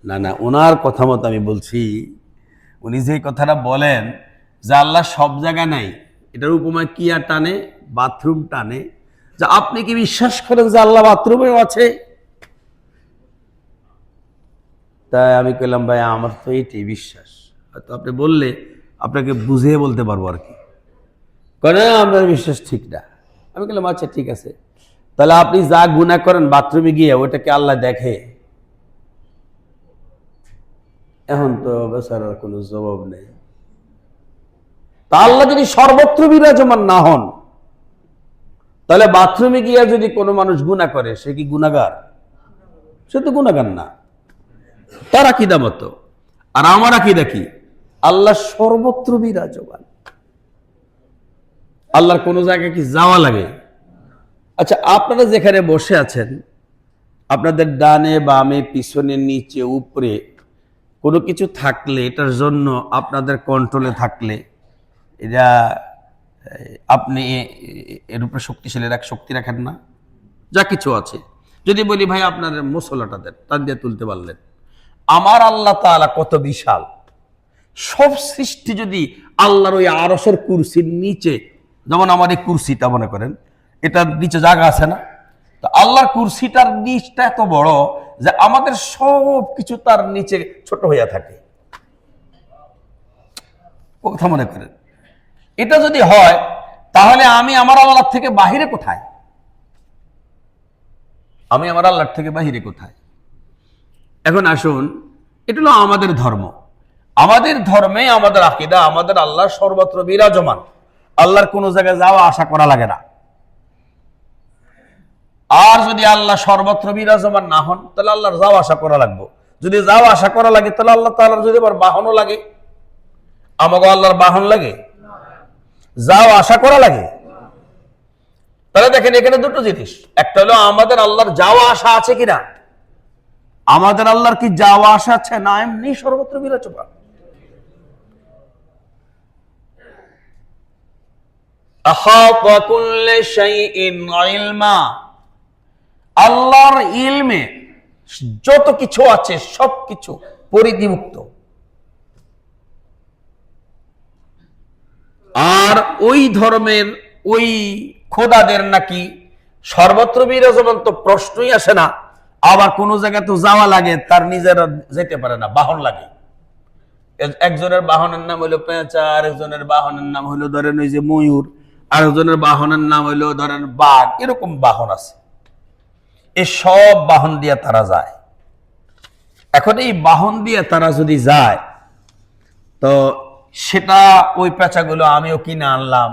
না, ওনার কথা মতো আমি বলছি, উনি যে কথাটা বলেন যে আল্লাহ সব জায়গায় নাই, এটার উপমায় কি আর টানে? বাথরুম টানে। যে আপনি কি বিশ্বাস করেন যে আল্লাহ বাথরুমেও আছে? তাই আমি কইলাম ভাই আমার তো এইটাই বিশ্বাস, হয়তো আপনি বললে আপনাকে বুঝিয়ে বলতে পারবো আর কি। কেন আপনার বিশ্বাস ঠিক না? আমি বললাম আচ্ছা ঠিক আছে, তাহলে আপনি যা গুনাহ করেন বাথরুমে গিয়ে, ওটাকে আল্লাহ দেখে? এখন তো বেচারার কোনো জবাব নেই। তা আল্লাহ যদি সর্বত্র বিরাজমান না হন, তাহলে বাথরুমে গিয়ে যদি কোনো মানুষ গুনাহ করে, সে কি গুনাহগার? সে তো গুনাহগার না। তার আকীদা মতো। আর আমার আকীদা কি? আল্লাহ সর্বত্র বিরাজমান। আল্লাহর কোনো জায়গায় কি যাওয়া লাগে? আচ্ছা, আপনারা যেখানে বসে আছেন, আপনাদের ডানে বামে পিছনে নিচে উপরে কোনো কিছু থাকলে, এটার জন্য আপনাদের কন্ট্রোলে থাকলে, এটা আপনি এর উপরে শক্তিশালী শক্তি রাখেন না? যা কিছু আছে, যদি বলি ভাই আপনার মুসল্লাটা দেন, টান দিয়ে তুলতে পারলেন। আমার আল্লাহ তাআলা কত বিশাল! সব সৃষ্টি যদি আল্লাহর ওই আরশের কুরসির নিচে, যেমন আমার এই কুরসিটা মনে করেন, এটার নিচে জায়গা আছে না? তো আল্লাহর কুরসিটার নিচটা এত বড় যে আমাদের সব কিছু তার নিচে ছোট হইয়া থাকে। কথা মনে করেন, এটা যদি হয় তাহলে আমি আমার আল্লাহ থেকে বাহিরে কোথায়? আমি আমার আল্লাহর থেকে বাহিরে কোথায়? এখন আসুন, এটা হলো আমাদের ধর্ম। আমাদের ধর্মে আমাদের আকীদা, আমাদের আল্লাহ সর্বত্র বিরাজমান, আল্লাহর কোনো জায়গায় যাওয়া আশা করা লাগে না। আর যদি আল্লাহ সর্বত্র বিরাজমান না হন তাহলে আল্লাহর যাওয়া আশা করা লাগবে। যদি যাওয়া আশা করা লাগে তাহলে আল্লাহ তাআলার যদি আবার বাহনও লাগে, আমাকে আল্লাহর বাহন লাগে, যাওয়া আশা করা লাগে। তাহলে দেখেন এখানে দুটো জিনিস, একটা হলো আমাদের আল্লাহর যাওয়া আসা আছে কিনা, আমাদের আল্লাহর কি যাওয়া আসা আছে না এমনি সর্বত্র বিরাজমান। আহাতা কুল্লি শাইইন ইলমা, আল্লাহর ইলমে যত কিছু আছে সবকিছু পরিধিমুক্ত। আর ওই ধর্মের ওই খোদাদের নাকি সর্বত্র বিরাজমান তো প্রশ্নই আসে না। আবার কোন জায়গায় তো যাওয়া লাগে, তার নিজের যেতে পারে না, বাহন লাগে। একজনের বাহনের নাম হলো পেঁচা, আরেকজনের বাহনের নাম হলো ধরেন ওই যে ময়ূর, আরেকজনের বাহনের নাম হলো ধরেন বাঘ, এরকম বাহন আছে। এই সব বাহন দিয়ে তারা যায়। এখন এই বাহন দিয়ে তারা যদি যায় তো সেটা ওই পেঁচাগুলো আমিও কিনে আনলাম,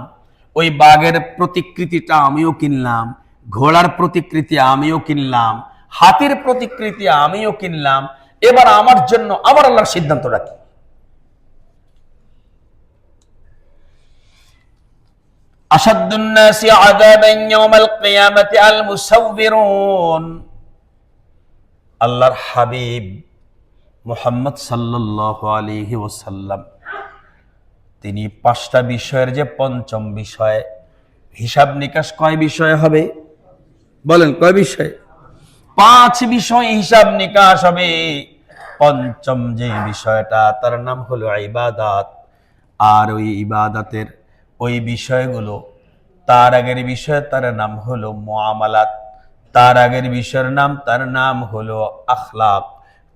ওই বাঘের প্রতিকৃতিটা আমিও কিনলাম, ঘোড়ার প্রতিকৃতি আমিও কিনলাম, হাতির প্রতিকৃতি আমিও কিনলাম। এবার আমার জন্য আমার আল্লাহর সিদ্ধান্তটা কি? আশাদ্দুন নাসি আযাবান ইয়াউমাল কিয়ামাতি আল মুসাউবিরুন। আল্লাহর হাবিব মুহাম্মদ সাল্লাল্লাহু আলাইহি ওয়াসাল্লাম তিনি 5টা বিষয়ের যে পঞ্চম বিষয়, হিসাব নিকাশ কয় বিষয় হবে বলেন? কয় বিষয়? 5 বিষয় হিসাব নিকাশ হবে। পঞ্চম যে বিষয়টা তার নাম হলো ইবাদত। আর ওই ইবাদতের ওই বিষয়গুলো, তার আগের বিষয় তার নাম হলো মুআমালাত, তার আগের বিষয়ের নাম তার নাম হলো আখলাক,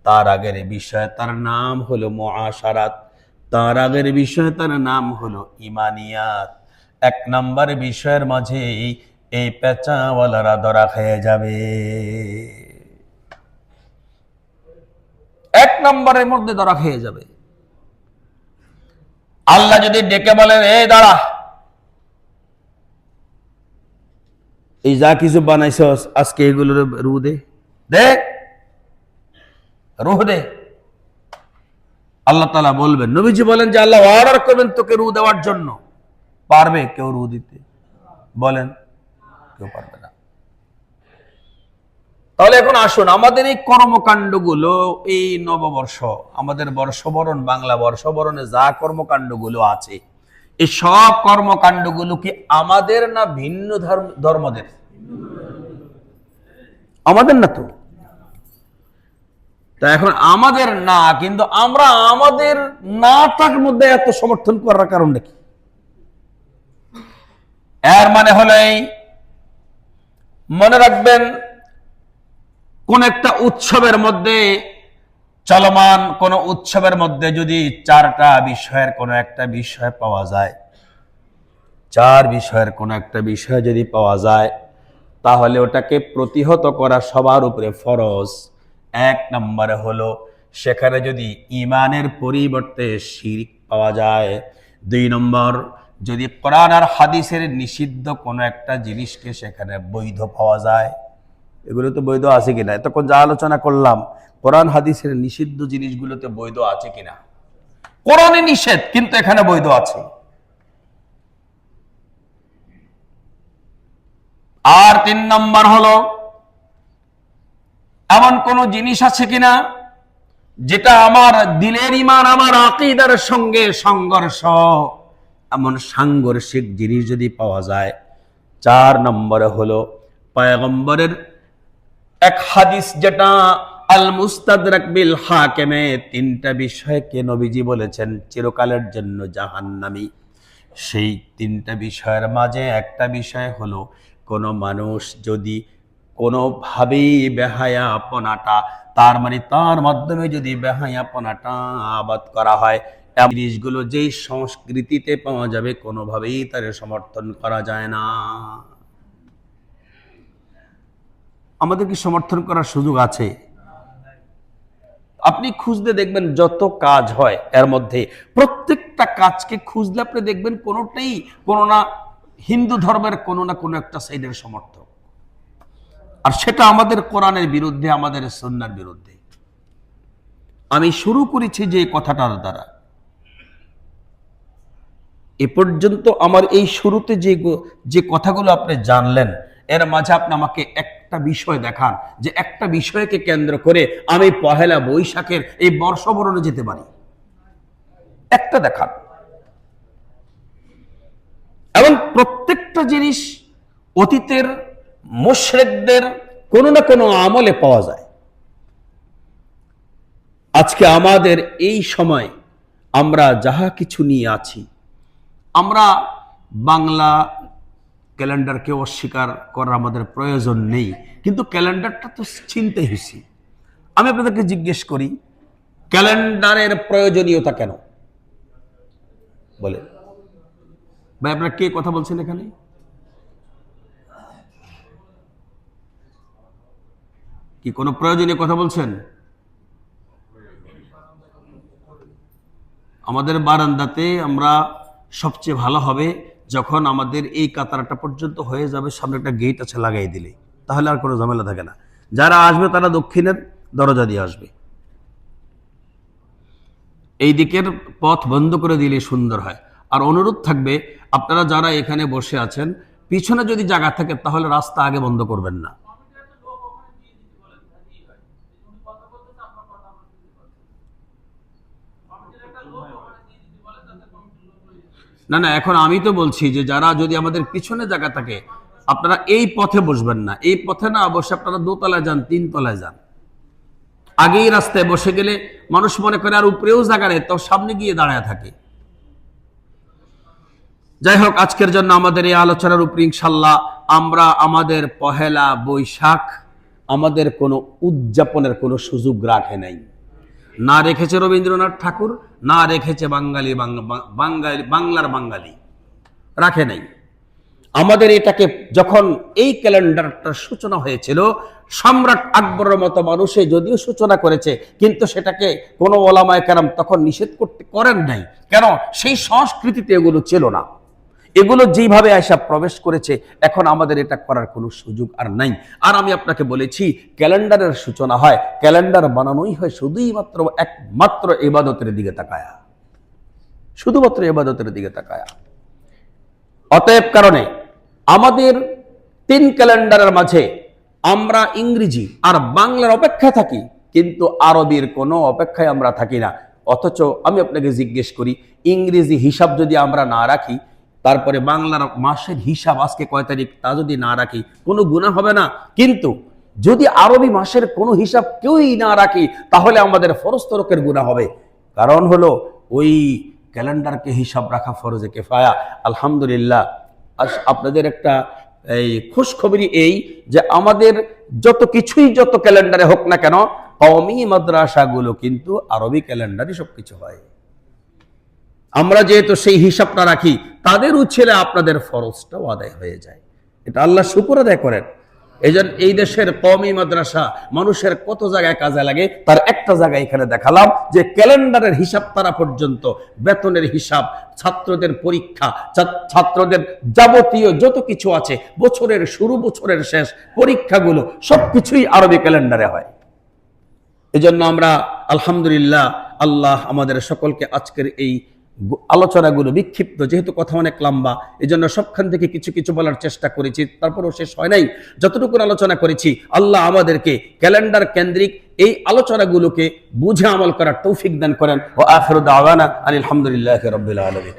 তার আগের বিষয় তার নাম হলো মুআশারাত, তার আগের বিষয় তার নাম হলো ইমানিয়াত। 1 নম্বর বিষয়ের মাঝে এই পেঁচাওয়ালারা ধরা খেয়ে যাবে। 1 নম্বরের মধ্যে ধরা খেয়ে যাবে। আল্লাহ যদি ডেকে বলেন এই দাঁড়া, এই যা কিছু বানাইছস আজকে এগুলোর রূহ দে, দেখ রূহ দে। আল্লাহ তাআলা বলবেন, নবীজি বলেন যে আল্লাহ অর্ডার করবেন তোকে রূহ দেওয়ার জন্য। পারবে কেউ রূহ দিতে? বলেন, কেউ পারবে না। তাহলে এখন আসুন আমাদের এই কর্মকাণ্ডগুলো, এই নববর্ষ, আমাদের বর্ষবরণ, বাংলা বর্ষবরণে যা কর্মকাণ্ডগুলো আছে, এই সব কর্মকাণ্ডগুলো কি আমাদের না ভিন্ন ধর্মদের? আমাদের না তো। তা এখন আমাদের না, কিন্তু আমরা আমাদের নাটার মধ্যে এত সমর্থন করার কারণটা কি? এর মানে হলো এই, মনে রাখবেন কোন একটা উৎসবের মধ্যে, চলমান কোন উৎসবের মধ্যে যদি 4টা বিষয়ের কোন একটা বিষয় পাওয়া যায়, 4 বিষয়ের কোন একটা বিষয় যদি পাওয়া যায়, তাহলে ওটাকে প্রতিহত করা সবার উপরে ফরজ। 1 নম্বরে হলো সেখানে যদি ঈমানের পরিবর্তে শিরক পাওয়া যায়। 2 নম্বর, যদি কোরআন আর হাদিসের নিষিদ্ধ কোনো একটা জিনিসকে সেখানে বৈধ পাওয়া যায়। এগুলো তো বৈধ আছে কিনা, এতক্ষণ যা আলোচনা করলাম কোরআন হাদিসের নিষিদ্ধ জিনিসগুলোতে বৈধ আছে কিনা? কোরআনে নিষেধ কিন্তু এখানে বৈধ আছে। আর 3 নম্বর হলো এমন কোন জিনিস আছে কিনা যেটা আমার দিলের ঈমান, আমার আকীদার সঙ্গে সংঘর্ষ, এমন সাংঘর্ষিক জিনিস যদি পাওয়া যায়। 4 নম্বরে হলো পয়গম্বরের এক হাদিস, যেটা আল মুস্তাদরাক বিল হাকিমে 3টা বিষয়কে নবীজি বলেছেন চিরকালের জন্য জাহান্নামী। সেই 3টা বিষয়ের মাঝে একটা বিষয় হলো কোন মানুষ যদি কোনোভাবেই বেহায়াপনাটা, তার মানে তার মাধ্যমে যদি বেহায়াপনাটা আবাদ করা হয়, এমন জিনিসগুলো যেই সংস্কৃতিতে পাওয়া যাবে কোনোভাবেই তার সমর্থন করা যায় না। আমাদের কি সমর্থন করার সুযোগ আছে? আপনি খুঁজলে দেখবেন যত কাজ হয় এর মধ্যে প্রত্যেকটা কাজকে খুঁজলে আপনি দেখবেন কোনোটাই কোনো না হিন্দু ধর্মের কোনো না কোনো একটা সাইডের সমর্থক, আর সেটা আমাদের কোরআনের বিরুদ্ধে, আমাদের সুন্নাহর বিরুদ্ধে। আমি শুরু করেছি যে কথাটার দ্বারা, এ পর্যন্ত আমার এই শুরুতে যে কথাগুলো আপনি জানলেন, এর মাঝে আপনি আমাকে একটা বিষয় দেখান যে একটা বিষয়কে কেন্দ্র করে আমি পহেলা বৈশাখের এই বর্ষবরণে যেতে পারি, একটা দেখান। এবং প্রত্যেকটা জিনিস অতীতের মুশরিকদের কোনো না কোনো আমলে পাওয়া যায়। আজকে আমাদের এই সময় আমরা যাহা কিছু নিয়ে আছি, আমরা বাংলা ক্যালেন্ডারকে অস্বীকার করার আমাদের প্রয়োজন নেই, কিন্তু ক্যালেন্ডারটা তো চিনতে হয়েছে। আমি আপনাদেরকে জিজ্ঞেস করি, ক্যালেন্ডারের প্রয়োজনীয়তা কেন বলে? ভাই আপনারা কে কথা বলছেন এখানে? কি কোনো প্রয়োজনীয় কথা বলছেন? আমাদের বারান্দাতে আমরা সবচেয়ে ভালো হবে যখন আমাদের এই কাতারটা পর্যন্ত হয়ে যাবে, সামনে একটা গেট আছে লাগাই দিলে, তাহলে আর কোনো ঝামেলা থাকে না। যারা আসবে তারা দক্ষিণের দরজা দিয়ে আসবে, এই দিকের পথ বন্ধ করে দিলে সুন্দর হয়। আর অনুরোধ থাকবে, আপনারা যারা এখানে বসে আছেন, পিছনে যদি জায়গা থাকে তাহলে রাস্তা আগে বন্ধ করবেন না। না না, এখন আমি তো বলছি যে যারা যদি আমাদের পিছনে জায়গা থাকে, আপনারা এই পথে বসবেন না, এই পথে না বসে আপনারা দোতলায় যান, তিনতলায় যান। আগেই রাস্তায় বসে গেলে মানুষ মনে করে আর উপরেও জায়গা নেই, তো সামনে গিয়ে দাঁড়ায় থাকে। যাই হোক, আজকের জন্য আমাদের এই আলোচনার উপর ইনশাল্লাহ আমরা আমাদের পহেলা বৈশাখ আমাদের কোনো উদযাপনের কোনো সুযোগ রাখে নাই, না রেখেছে রবীন্দ্রনাথ ঠাকুর, না রেখেছে বাংলার বাঙালি, রাখে নাই। আমাদের এটাকে যখন এই ক্যালেন্ডারটার সূচনা হয়েছিল, সম্রাট আকবরের মতো মানুষে যদিও সূচনা করেছে, কিন্তু সেটাকে কোনো ওলামায়ে কেরাম তখন নিষেধ করেন নাই। কেন? সেই সংস্কৃতিতে এগুলো ছিল না। এগুলো যেভাবে আয়সা প্রবেশ করেছে, এখন আমাদের এটা করার কোনো সুযোগ আর নাই। আর আমি আপনাকে বলেছি, ক্যালেন্ডারের সূচনা হয়, ক্যালেন্ডার বানানোই হয় শুধুই মাত্র একমাত্র ইবাদতের দিকে তাকায়া, শুধুমাত্র ইবাদতের দিকে তাকায়া। অতএব কারণে আমাদের 3 ক্যালেন্ডারের মাঝে আমরা ইংরেজি আর বাংলার অপেক্ষা থাকি, কিন্তু আরবির কোনো অপেক্ষায় আমরা থাকি না। অথচ আমি আপনাকে জিজ্ঞেস করি, ইংরেজি হিসাব যদি আমরা না রাখি, তারপরে বাংলার মাসের হিসাব আজকে কয় তারিখ তা যদি না রাখি, কোনো গুনাহ হবে না। কিন্তু যদি আরবি মাসের কোনো হিসাব কেউই না রাখি, তাহলে আমাদের ফরজ তরকের গুনাহ হবে। কারণ হলো ওই ক্যালেন্ডারকে হিসাব রাখা ফরজে কিফায়া। আলহামদুলিল্লাহ, আপনাদের একটা এই খুশখবরি এই যে আমাদের যত ক্যালেন্ডারে হোক না কেন, কওমি মাদ্রাসাগুলো কিন্তু আরবি ক্যালেন্ডারই সবকিছু হয়। আমরা যেহেতু সেই হিসাবটা রাখি, তাদের উচ্ছেলে আপনাদের ফরজটাও আদায় হয়ে যায়। এটা আল্লাহ শুকর আদায় করেন। এই দেশের কওমি মাদ্রাসা মানুষের কত জায়গায় কাজে লাগে, তার একটা জায়গায় এখানে দেখালাম যে ক্যালেন্ডারের হিসাব তারা পর্যন্ত, বেতনের হিসাব, ছাত্রদের পরীক্ষা, ছাত্রদের যাবতীয় যত কিছু আছে, বছরের শুরু বছরের শেষ পরীক্ষাগুলো সবকিছুই আরবি ক্যালেন্ডারে হয়। এজন্য আমরা আলহামদুলিল্লাহ, আল্লাহ আমাদের সকলকে আজকের এই আলোচনাগুলো বিক্ষিপ্ত, যেহেতু কথা অনেক লম্বা, এই জন্য সবখান থেকে কিছু কিছু বলার চেষ্টা করেছি, তারপরেও শেষ হয় নাই। যতটুকু আলোচনা করেছি, আল্লাহ আমাদেরকে ক্যালেন্ডার কেন্দ্রিক এই আলোচনাগুলোকে বুঝে আমল করার তৌফিক দান করেন। ওয়া আখিরু দাওয়ানা আলহামদুলিল্লাহি রাব্বিল আলামিন।